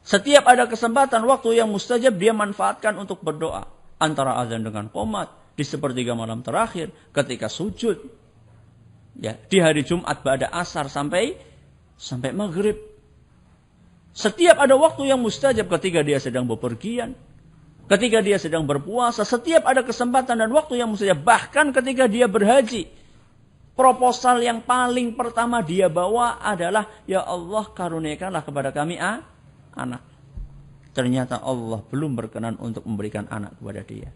Setiap ada kesempatan waktu yang mustajab dia manfaatkan untuk berdoa. Antara azan dengan qomat, di sepertiga malam terakhir, ketika sujud. Ya, di hari Jumat ba'da asar sampai maghrib. Setiap ada waktu yang mustajab, ketika dia sedang bepergian, ketika dia sedang berpuasa, setiap ada kesempatan dan waktu yang mustajab, bahkan ketika dia berhaji. Proposal yang paling pertama dia bawa adalah, ya Allah karuniakanlah kepada kami anak. Ternyata Allah belum berkenan untuk memberikan anak kepada dia.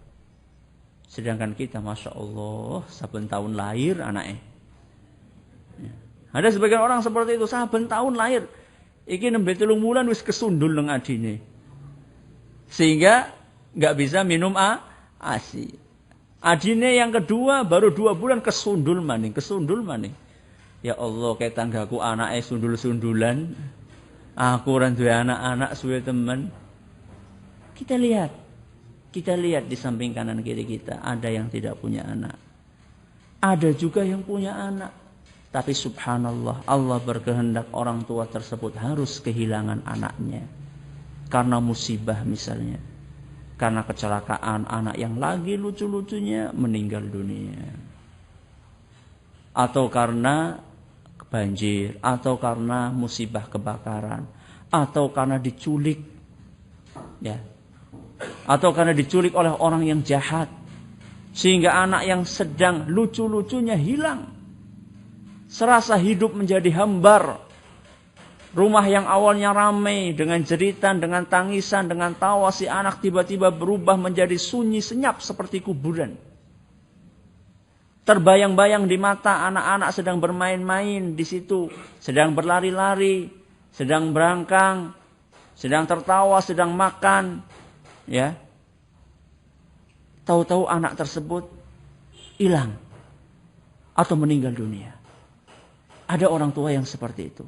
Sedangkan kita, Masya Allah, saben tahun lahir anaknya. Ya. Ada sebagian orang seperti itu, saben tahun lahir. Iki nembe 3 bulan wis kesundul nang adine. Sehingga nggak bisa minum ASI. Adine yang kedua baru 2 bulan kesundul maning. Ya Allah, kayak tanggaku anaknya sundul-sundulan. Aku ora duwe anak-anak suwe temen. Kita lihat di samping kanan kiri kita, ada yang tidak punya anak. Ada juga yang punya anak. Tapi subhanallah, Allah berkehendak orang tua tersebut harus kehilangan anaknya. Karena musibah misalnya. Karena kecelakaan, anak yang lagi lucu-lucunya meninggal dunia. Atau karena banjir, atau karena musibah kebakaran, atau karena diculik, ya, atau karena diculik oleh orang yang jahat, sehingga anak yang sedang lucu-lucunya hilang, serasa hidup menjadi hambar. Rumah yang awalnya ramai dengan jeritan, dengan tangisan, dengan tawa si anak tiba-tiba berubah menjadi sunyi senyap seperti kuburan. Terbayang-bayang di mata anak-anak sedang bermain-main di situ, sedang berlari-lari, sedang berangkang, sedang tertawa, sedang makan, ya. Tahu-tahu anak tersebut hilang atau meninggal dunia. Ada orang tua yang seperti itu.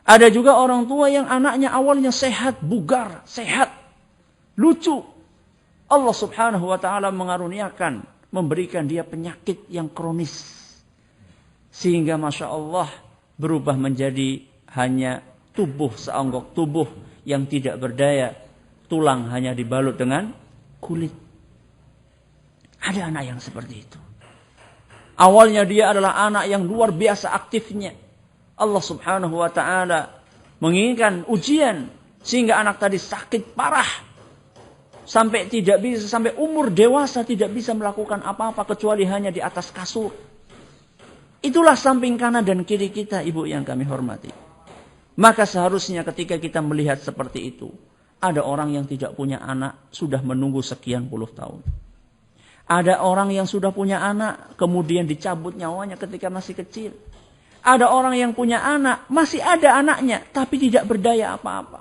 Ada juga orang tua yang anaknya awalnya sehat, bugar, sehat, lucu. Allah Subhanahu wa ta'ala mengaruniakan, memberikan dia penyakit yang kronis. Sehingga Masya Allah berubah menjadi hanya tubuh seonggok tubuh yang tidak berdaya. Tulang hanya dibalut dengan kulit. Ada anak yang seperti itu. Awalnya dia adalah anak yang luar biasa aktifnya. Allah Subhanahu wa ta'ala menginginkan ujian sehingga anak tadi sakit parah. Sampai umur dewasa tidak bisa melakukan apa-apa kecuali hanya di atas kasur. Itulah samping kanan dan kiri kita, ibu yang kami hormati. Maka seharusnya ketika kita melihat seperti itu, ada orang yang tidak punya anak sudah menunggu sekian puluh tahun. Ada orang yang sudah punya anak kemudian dicabut nyawanya ketika masih kecil. Ada orang yang punya anak, masih ada anaknya, tapi tidak berdaya apa-apa.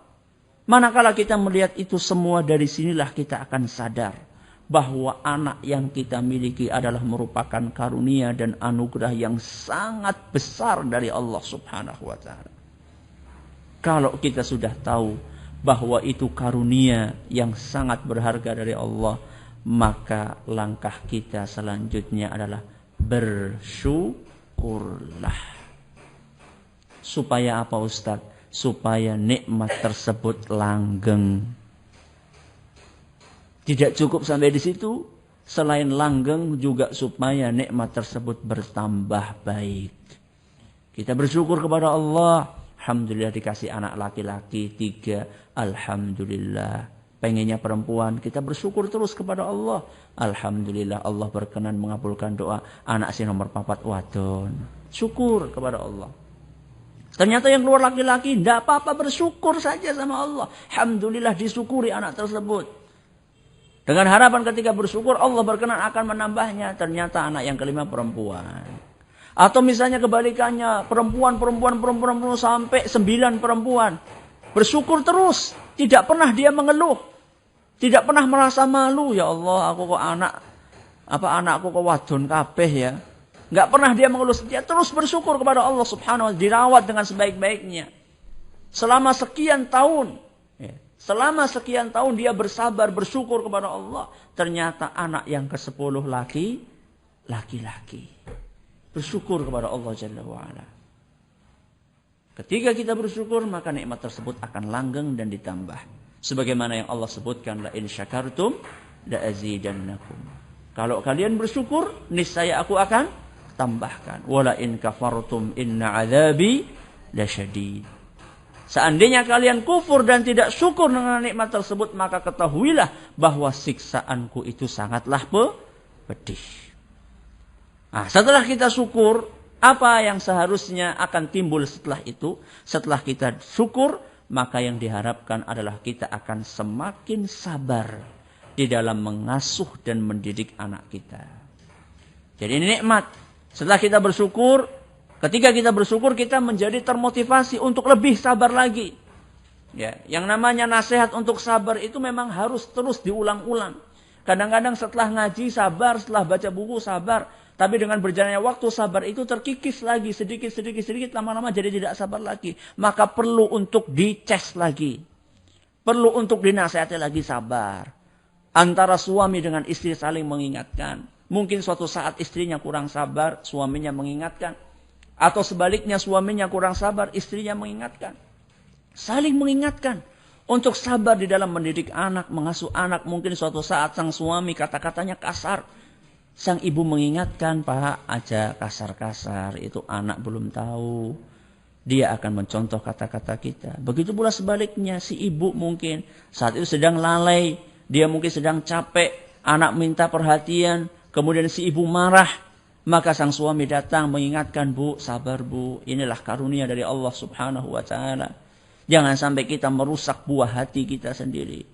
Manakala kita melihat itu semua, dari sinilah kita akan sadar bahwa anak yang kita miliki adalah merupakan karunia dan anugerah yang sangat besar dari Allah Subhanahu wa ta'ala. Kalau kita sudah tahu bahwa itu karunia yang sangat berharga dari Allah, maka langkah kita selanjutnya adalah bersyukurlah. Supaya apa Ustaz? Supaya nikmat tersebut langgeng. Tidak cukup sampai di situ, selain langgeng juga supaya nikmat tersebut bertambah baik. Kita bersyukur kepada Allah. Alhamdulillah dikasih anak laki-laki 3. Alhamdulillah. Pengennya perempuan, kita bersyukur terus kepada Allah. Alhamdulillah Allah berkenan mengabulkan doa. Anak si nomor 4 wadon. Syukur kepada Allah. Ternyata yang keluar laki-laki, tidak apa-apa, bersyukur saja sama Allah. Alhamdulillah disyukuri anak tersebut. Dengan harapan ketika bersyukur Allah berkenan akan menambahnya. Ternyata anak yang kelima perempuan. Atau misalnya kebalikannya, perempuan sampai 9 perempuan. Bersyukur terus, tidak pernah dia mengeluh. Tidak pernah merasa malu, ya Allah, aku kok anakku kok wadon kabeh ya. Enggak pernah dia mengeluh, dia terus bersyukur kepada Allah Subhanahu wa taala, dirawat dengan sebaik-baiknya. Selama sekian tahun, dia bersabar, bersyukur kepada Allah. Ternyata anak yang ke-10 laki-laki. Bersyukur kepada Allah Jalla wa'ala. Ketika kita bersyukur, maka nikmat tersebut akan langgeng dan ditambah. Sebagaimana yang Allah sebutkan, la in syakartum la azidannakum. Kalau kalian bersyukur, niscaya aku akan tambahkan. Wala in kafartum inna azabi lasyadid. Seandainya kalian kufur dan tidak syukur dengan nikmat tersebut, maka ketahuilah bahwa siksaanku itu sangatlah pedih. Nah, setelah kita syukur, apa yang seharusnya akan timbul setelah itu? Setelah kita syukur, maka yang diharapkan adalah kita akan semakin sabar di dalam mengasuh dan mendidik anak kita. Jadi ini nikmat. Setelah kita bersyukur, ketika kita bersyukur, kita menjadi termotivasi untuk lebih sabar lagi. Ya, yang namanya nasihat untuk sabar itu memang harus terus diulang-ulang. Kadang-kadang setelah ngaji sabar, setelah baca buku sabar. Tapi dengan berjalannya waktu sabar itu terkikis lagi sedikit lama-lama jadi tidak sabar lagi. Maka perlu untuk dicas lagi. Perlu untuk dinasihati lagi sabar. Antara suami dengan istri saling mengingatkan. Mungkin suatu saat istrinya kurang sabar, suaminya mengingatkan. Atau sebaliknya suaminya kurang sabar, istrinya mengingatkan. Saling mengingatkan. Untuk sabar di dalam mendidik anak, mengasuh anak. Mungkin suatu saat sang suami kata-katanya kasar. Sang ibu mengingatkan, Pak, aja kasar-kasar, itu anak belum tahu. Dia akan mencontoh kata-kata kita. Begitu pula sebaliknya, si ibu mungkin saat itu sedang lalai, dia mungkin sedang capek, anak minta perhatian, kemudian si ibu marah. Maka sang suami datang mengingatkan, Bu, sabar Bu, inilah karunia dari Allah Subhanahu wa taala. Jangan sampai kita merusak buah hati kita sendiri.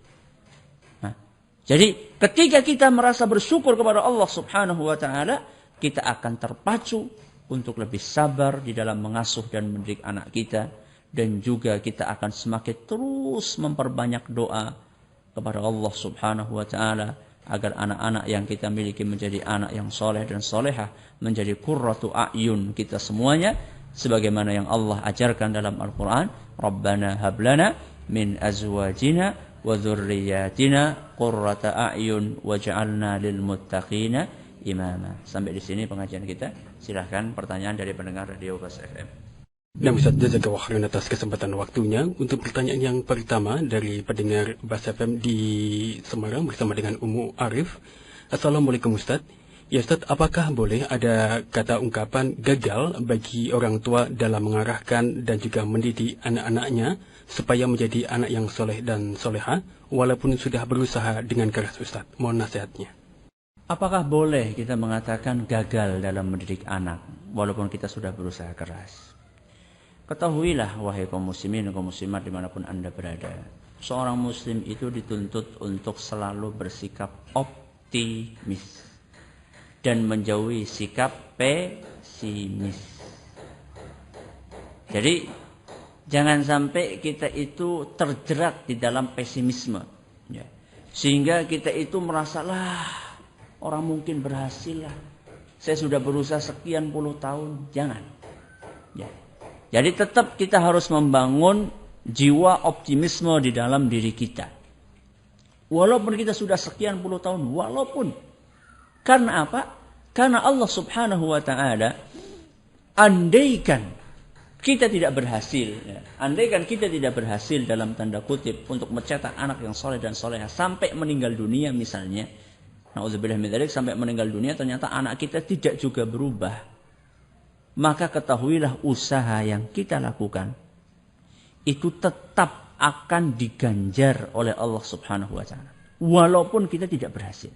Jadi ketika kita merasa bersyukur kepada Allah Subhanahu wa taala, kita akan terpacu untuk lebih sabar di dalam mengasuh dan mendidik anak kita, dan juga kita akan semakin terus memperbanyak doa kepada Allah Subhanahu wa taala agar anak-anak yang kita miliki menjadi anak yang soleh dan solehah, menjadi qurratu a'yun kita semuanya, sebagaimana yang Allah ajarkan dalam Al-Qur'an, Rabbana hablana min azwajina wa dzurriyyatina qurrata a'yun waj'alna lil muttaqina imama. Sampai di sini pengajian kita. Silahkan pertanyaan dari pendengar Radio Bas FM.
Nah, Ustaz, jazakallahu khairan atas kesempatan waktunya. Untuk pertanyaan yang pertama dari pendengar Bas FM di Semarang bersama dengan Ummu Arif. Assalamualaikum Ustaz. Ya Ustaz, apakah boleh ada kata ungkapan gagal bagi orang tua dalam mengarahkan dan juga mendidik anak-anaknya supaya menjadi anak yang soleh dan soleha, walaupun sudah berusaha dengan keras Ustaz? Mohon nasihatnya.
Apakah boleh kita mengatakan gagal dalam mendidik anak, walaupun kita sudah berusaha keras? Ketahuilah, wahai kaum muslimin dan kaum muslimat dimanapun Anda berada, seorang muslim itu dituntut untuk selalu bersikap optimis dan menjauhi sikap pesimis. Jadi jangan sampai kita itu terjerat di dalam pesimisme, ya. Sehingga kita itu merasa, lah orang mungkin berhasil lah, saya sudah berusaha sekian puluh tahun. Jangan, ya. Jadi tetap kita harus membangun jiwa optimisme di dalam diri kita. Walaupun kita sudah sekian puluh tahun, walaupun. Karena apa? Karena Allah subhanahu wa ta'ala, andaikan kita tidak berhasil, andaikan kita tidak berhasil dalam tanda kutip untuk mencetak anak yang soleh dan soleha sampai meninggal dunia misalnya, na'udzubillah min dzalik, sampai meninggal dunia ternyata anak kita tidak juga berubah, maka ketahuilah usaha yang kita lakukan itu tetap akan diganjar oleh Allah subhanahu wa ta'ala. Walaupun kita tidak berhasil.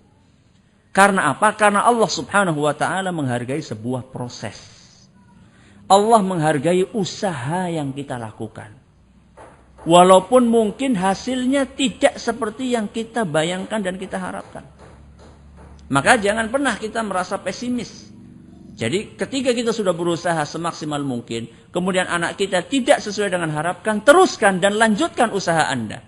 Karena apa? Karena Allah subhanahu wa ta'ala menghargai sebuah proses. Allah menghargai usaha yang kita lakukan. Walaupun mungkin hasilnya tidak seperti yang kita bayangkan dan kita harapkan. Maka jangan pernah kita merasa pesimis. Jadi ketika kita sudah berusaha semaksimal mungkin, kemudian anak kita tidak sesuai dengan harapkan, teruskan dan lanjutkan usaha Anda.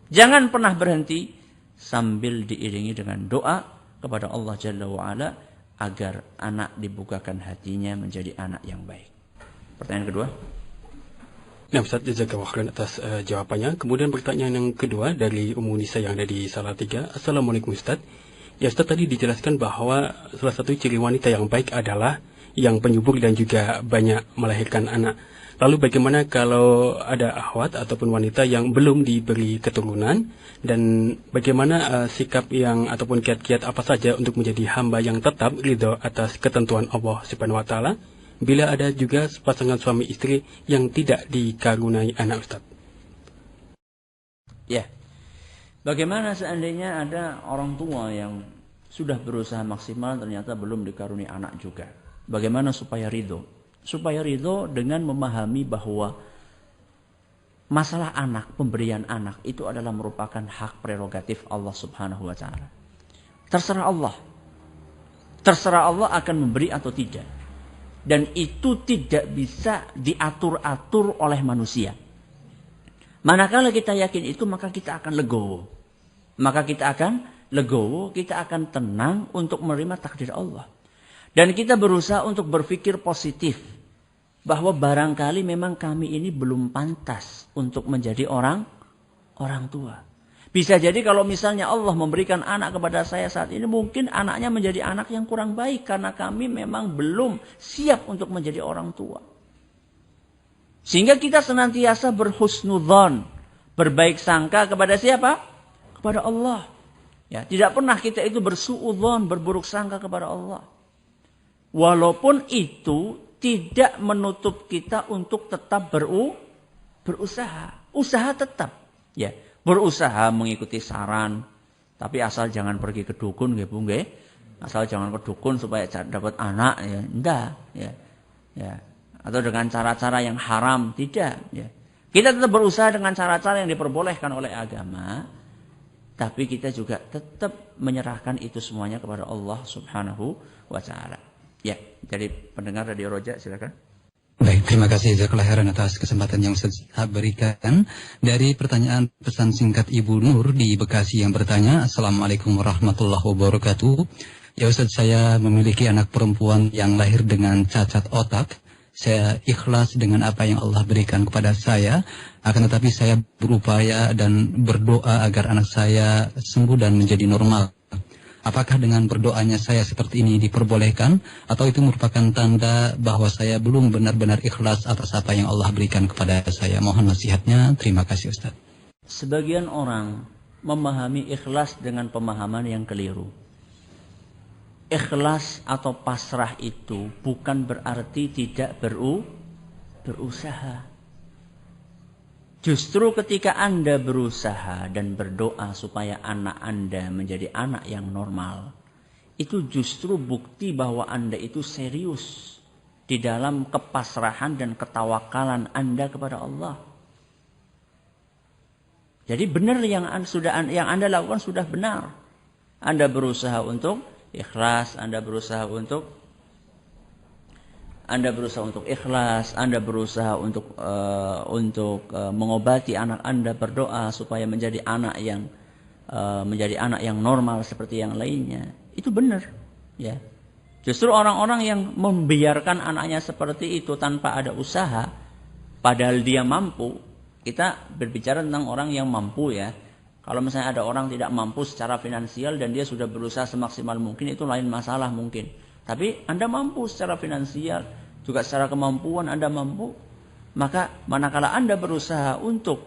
Jangan pernah berhenti sambil diiringi dengan doa kepada Allah Jalla wa'ala agar anak dibukakan hatinya menjadi anak yang baik. Pertanyaan kedua.
Nah, Ustaz, jazakallahu khairan atas jawabannya. Kemudian pertanyaan yang kedua dari Ummu Nisa yang ada di Salatiga. Assalamualaikum Ustaz. Ya, Ustaz, tadi dijelaskan bahwa salah satu ciri wanita yang baik adalah yang penyubur dan juga banyak melahirkan anak. Lalu bagaimana kalau ada akhwat ataupun wanita yang belum diberi keturunan, dan bagaimana sikap yang ataupun kiat-kiat apa saja untuk menjadi hamba yang tetap ridho atas ketentuan Allah Subhanahu wa taala bila ada juga pasangan suami istri yang tidak dikaruniai anak, Ustaz?
Ya. Bagaimana seandainya ada orang tua yang sudah berusaha maksimal ternyata belum dikaruniai anak juga? Bagaimana supaya ridho? Supaya ridho dengan memahami bahwa masalah anak, pemberian anak itu adalah merupakan hak prerogatif Allah subhanahu wa ta'ala. Terserah Allah. Terserah Allah akan memberi atau tidak. Dan itu tidak bisa diatur-atur oleh manusia. Manakala kita yakin itu, maka kita akan legowo. Maka kita akan legowo, kita akan tenang untuk menerima takdir Allah. Dan kita berusaha untuk berpikir positif. Bahwa barangkali memang kami ini belum pantas untuk menjadi orang tua. Bisa jadi kalau misalnya Allah memberikan anak kepada saya saat ini, mungkin anaknya menjadi anak yang kurang baik. Karena kami memang belum siap untuk menjadi orang tua. Sehingga kita senantiasa berhusnudzon, berbaik sangka kepada siapa? Kepada Allah. Ya, tidak pernah kita itu bersuudzon, berburuk sangka kepada Allah. Walaupun itu tidak menutup kita untuk tetap berusaha. Usaha tetap. Ya, berusaha mengikuti saran. Tapi asal jangan pergi ke dukun, nggih Bu, nggih. Asal jangan ke dukun supaya dapat anak, ya. Enggak, ya. Ya. Atau dengan cara-cara yang haram, tidak, ya. Kita tetap berusaha dengan cara-cara yang diperbolehkan oleh agama. Tapi kita juga tetap menyerahkan itu semuanya kepada Allah Subhanahu wa ta'ala. Ya, jadi pendengar Radio Roja, silakan.
Baik, terima kasih jazakallahu khairan atas kesempatan yang saya berikan. Dari pertanyaan pesan singkat Ibu Nur di Bekasi yang bertanya, Assalamualaikum warahmatullahi wabarakatuh. Ya Ustaz, saya memiliki anak perempuan yang lahir dengan cacat otak. Saya ikhlas dengan apa yang Allah berikan kepada saya. Akan tetapi saya berupaya dan berdoa agar anak saya sembuh dan menjadi normal. Apakah dengan berdoanya saya seperti ini diperbolehkan? Atau itu merupakan tanda bahwa saya belum benar-benar ikhlas atas apa yang Allah berikan kepada saya? Mohon nasihatnya. Terima kasih Ustaz.
Sebagian orang memahami ikhlas dengan pemahaman yang keliru. Ikhlas atau pasrah itu bukan berarti tidak berusaha. Justru ketika Anda berusaha dan berdoa supaya anak Anda menjadi anak yang normal, itu justru bukti bahwa Anda itu serius di dalam kepasrahan dan ketawakalan Anda kepada Allah. Jadi benar yang Anda lakukan sudah benar. Anda berusaha untuk ikhlas, Anda berusaha untuk ikhlas, Anda berusaha untuk mengobati anak Anda, berdoa supaya menjadi anak yang normal seperti yang lainnya. Itu benar, ya. Justru orang-orang yang membiarkan anaknya seperti itu tanpa ada usaha, padahal dia mampu, Kita berbicara tentang orang yang mampu ya. Kalau misalnya ada orang tidak mampu secara finansial dan dia sudah berusaha semaksimal mungkin, itu lain masalah mungkin. Tapi Anda mampu secara finansial, juga secara kemampuan Anda mampu, maka manakala Anda berusaha untuk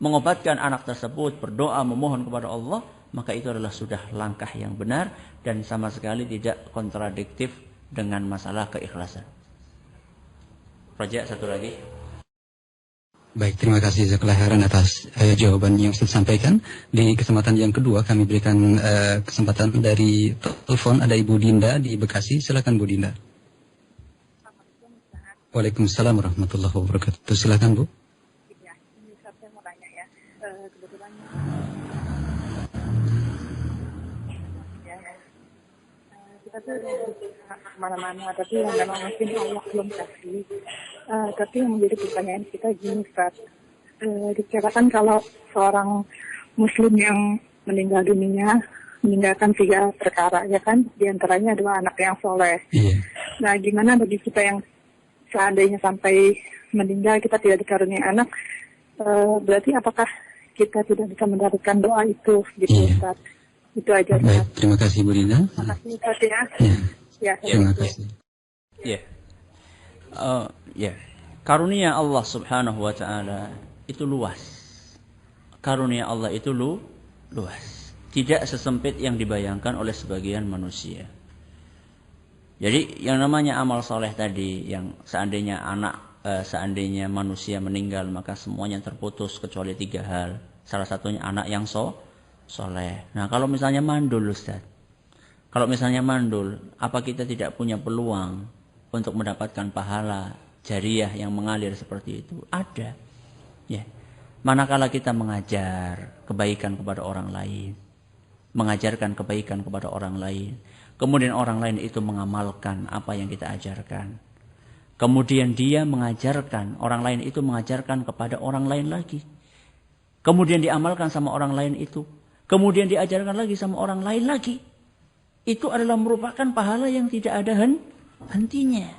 mengobatkan anak tersebut, berdoa, memohon kepada Allah, maka itu adalah sudah langkah yang benar dan sama sekali tidak kontradiktif dengan masalah keikhlasan. Raja, satu lagi.
Baik, terima kasih jazakallahu khairan atas jawaban yang sudah disampaikan. Di kesempatan yang kedua kami berikan kesempatan dari telepon, ada Ibu Dinda di Bekasi. Silakan Bu Dinda. Waalaikumsalam warahmatullahi wabarakatuh. Silakan Bu.
Ya, ini saya mau tanya ya. Kebetulan kita tuh kemana-mana, tapi yang memang mungkin Allah belum kasih. Tapi yang menjadi pertanyaan kita gini, Ustaz. Dikatakan kalau seorang Muslim yang meninggal dunia meninggalkan 3 perkara, ya kan? Di antaranya adalah anak yang soleh.
Iya.
Nah, gimana bagi kita yang seandainya sampai meninggal kita tidak dikaruniai anak, berarti apakah kita tidak bisa mendapatkan doa itu, gitu,
Iya.
Ustaz? Itu aja, Ustaz.
Baik, terima kasih Bu Dinda.
Terima kasih, Ustaz, ya.
Ya,
Ya,
terima kasih.
Ya. Ya. Karunia Allah Subhanahu wa taala itu luas. Karunia Allah itu luas. Tidak sesempit yang dibayangkan oleh sebagian manusia. Jadi yang namanya amal soleh tadi, yang seandainya manusia meninggal maka semuanya terputus kecuali 3 hal. Salah satunya anak yang soleh. Nah, kalau misalnya mandul, Ustaz. Kalau misalnya mandul, apa kita tidak punya peluang untuk mendapatkan pahala jariah yang mengalir seperti itu? Ada. Ya. Manakala kita mengajar kebaikan kepada orang lain, mengajarkan kebaikan kepada orang lain, kemudian orang lain itu mengamalkan apa yang kita ajarkan. Kemudian dia mengajarkan, orang lain itu mengajarkan kepada orang lain lagi. Kemudian diamalkan sama orang lain itu. Kemudian diajarkan lagi sama orang lain lagi. Itu adalah merupakan pahala yang tidak ada hentinya.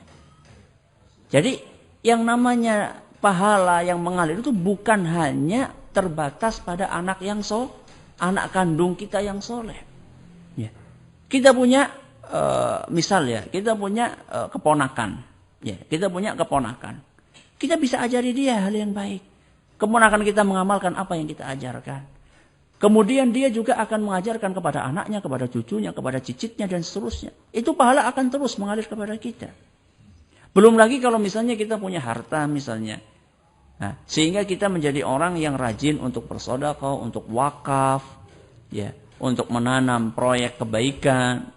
Jadi yang namanya pahala yang mengalir itu bukan hanya terbatas pada anak kandung kita yang soleh. Ya. Kita punya misal ya, kita punya keponakan. Ya, kita punya keponakan. Kita bisa ajari dia hal yang baik. Keponakan kita mengamalkan apa yang kita ajarkan. Kemudian dia juga akan mengajarkan kepada anaknya, kepada cucunya, kepada cicitnya dan seterusnya. Itu pahala akan terus mengalir kepada kita. Belum lagi kalau misalnya kita punya harta misalnya. Nah, sehingga kita menjadi orang yang rajin untuk bersedekah, untuk wakaf, ya, untuk menanam proyek kebaikan.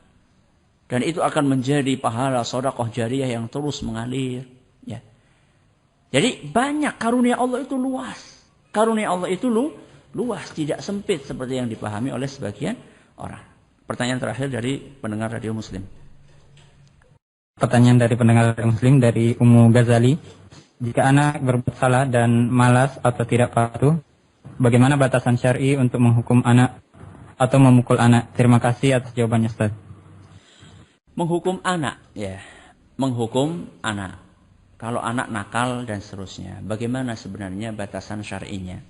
Dan itu akan menjadi pahala sedekah jariah yang terus mengalir, ya. Jadi banyak, karunia Allah itu luas. Karunia Allah itu luas, tidak sempit seperti yang dipahami oleh sebagian orang. Pertanyaan terakhir dari pendengar Radio Muslim.
Pertanyaan dari pendengar Radio Muslim dari Ummu Ghazali. Jika anak berbuat salah dan malas atau tidak patuh, bagaimana batasan syar'i untuk menghukum anak atau memukul anak? Terima kasih atas jawabannya, Ustaz.
Menghukum anak, ya. Menghukum anak. Kalau anak nakal dan seterusnya, bagaimana sebenarnya batasan syar'inya?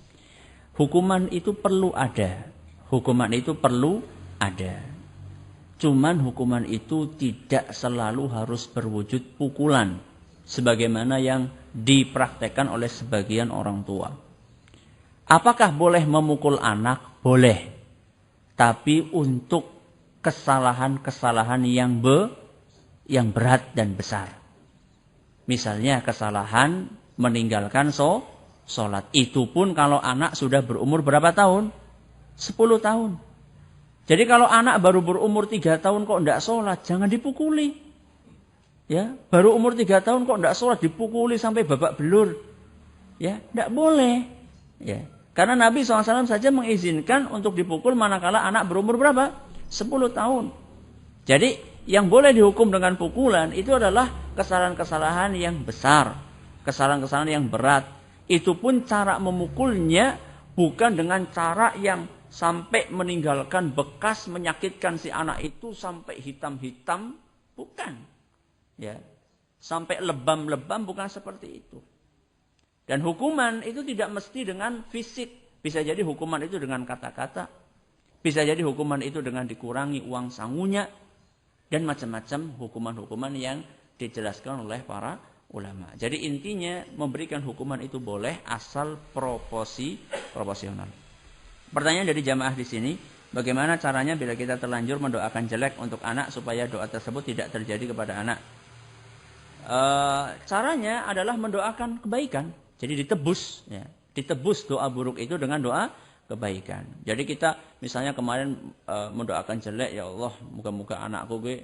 Hukuman itu perlu ada. Hukuman itu perlu ada. Cuman hukuman itu tidak selalu harus berwujud pukulan. Sebagaimana yang dipraktekkan oleh sebagian orang tua. Apakah boleh memukul anak? Boleh. Tapi untuk kesalahan-kesalahan yang berat dan besar. Misalnya kesalahan meninggalkan sholat. Itu pun kalau anak sudah berumur berapa tahun? 10 tahun. Jadi kalau anak baru berumur 3 tahun kok tidak sholat, jangan dipukuli. Ya, baru umur 3 tahun kok tidak sholat, dipukuli sampai babak belur. Ya, tidak boleh. Ya, karena Nabi SAW saja mengizinkan untuk dipukul manakala anak berumur berapa? 10 tahun. Jadi yang boleh dihukum dengan pukulan itu adalah kesalahan-kesalahan yang besar, kesalahan-kesalahan yang berat. Itu pun cara memukulnya bukan dengan cara yang sampai meninggalkan bekas menyakitkan si anak itu sampai hitam-hitam, bukan. Ya. Sampai lebam-lebam, bukan seperti itu. Dan hukuman itu tidak mesti dengan fisik. Bisa jadi hukuman itu dengan kata-kata. Bisa jadi hukuman itu dengan dikurangi uang sangunya. Dan macam-macam hukuman-hukuman yang dijelaskan oleh para ulama. Jadi intinya memberikan hukuman itu boleh asal proporsional. Pertanyaan dari jamaah di sini, bagaimana caranya bila kita terlanjur mendoakan jelek untuk anak supaya doa tersebut tidak terjadi kepada anak? Caranya adalah mendoakan kebaikan. Jadi ditebus, ya. Ditebus doa buruk itu dengan doa kebaikan. Jadi kita misalnya kemarin mendoakan jelek, ya Allah, moga-moga anakku gue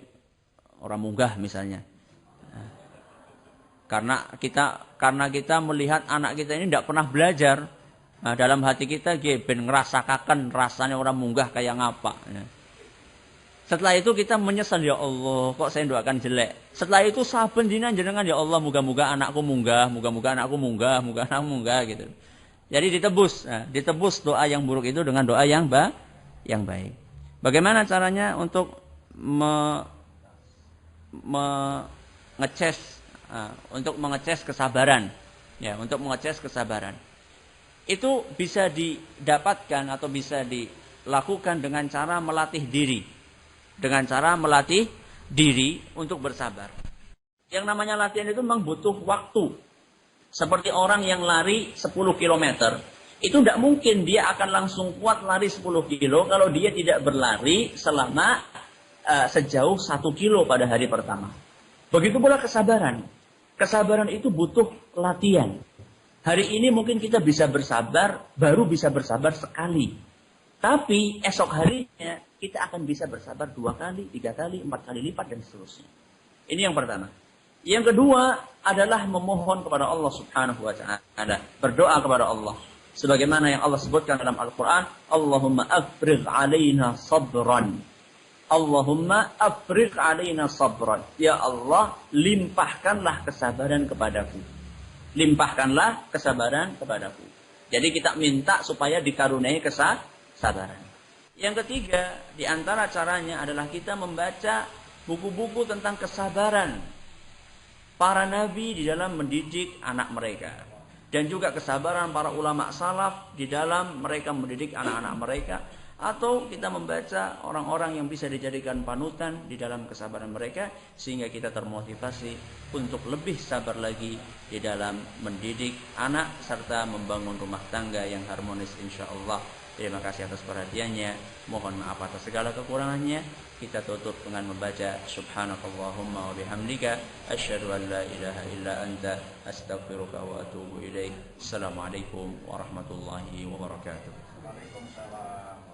orang munggah misalnya. Karena kita melihat anak kita ini tidak pernah belajar. Nah, dalam hati kita ben ngerasakaken rasanya orang munggah kayak ngapa. Ya. Setelah itu kita menyesal, ya Allah, kok saya doakan jelek. Setelah itu saben dina jenengan, ya Allah, moga-moga anakku munggah, moga-moga anakku munggah, moga anakku munggah gitu. Jadi ditebus, ditebus doa yang buruk itu dengan doa yang baik. Bagaimana caranya untuk mengecas kesabaran? Ya, untuk mengecas kesabaran. Itu bisa didapatkan atau bisa dilakukan dengan cara melatih diri. Dengan cara melatih diri untuk bersabar. Yang namanya latihan itu memang butuh waktu. Seperti orang yang lari 10 km. Itu tidak mungkin dia akan langsung kuat lari 10 kilo kalau dia tidak berlari selama sejauh 1 kilo pada hari pertama. Begitu pula kesabaran. Kesabaran itu butuh latihan. Hari ini mungkin kita bisa bersabar, baru bisa bersabar sekali. Tapi esok harinya kita akan bisa bersabar 2 kali, 3 kali, 4 kali lipat dan seterusnya. Ini yang pertama. Yang kedua adalah memohon kepada Allah Subhanahu wa ta'ala, berdoa kepada Allah. Sebagaimana yang Allah sebutkan dalam Al-Qur'an, Allahumma afrigh 'alaina sabran. Allahumma afrigh 'alaina sabran. Ya Allah, limpahkanlah kesabaran kepadaku. Limpahkanlah kesabaran kepadaku. Jadi kita minta supaya dikaruniai kesabaran. Yang ketiga, di antara caranya adalah kita membaca buku-buku tentang kesabaran para nabi di dalam mendidik anak mereka. Dan juga kesabaran para ulama salaf di dalam mereka mendidik anak-anak mereka. Atau kita membaca orang-orang yang bisa dijadikan panutan di dalam kesabaran mereka. Sehingga kita termotivasi untuk lebih sabar lagi di dalam mendidik anak serta membangun rumah tangga yang harmonis insyaAllah. Terima kasih atas perhatiannya. Mohon maaf atas segala kekurangannya. Kita tutup dengan membaca Subhanakallahumma wa bihamdika asyhadu an la ilaha illa anta astaghfiruka wa atubu ilaik. Assalamualaikum warahmatullahi wabarakatuh.
Waalaikumsalam.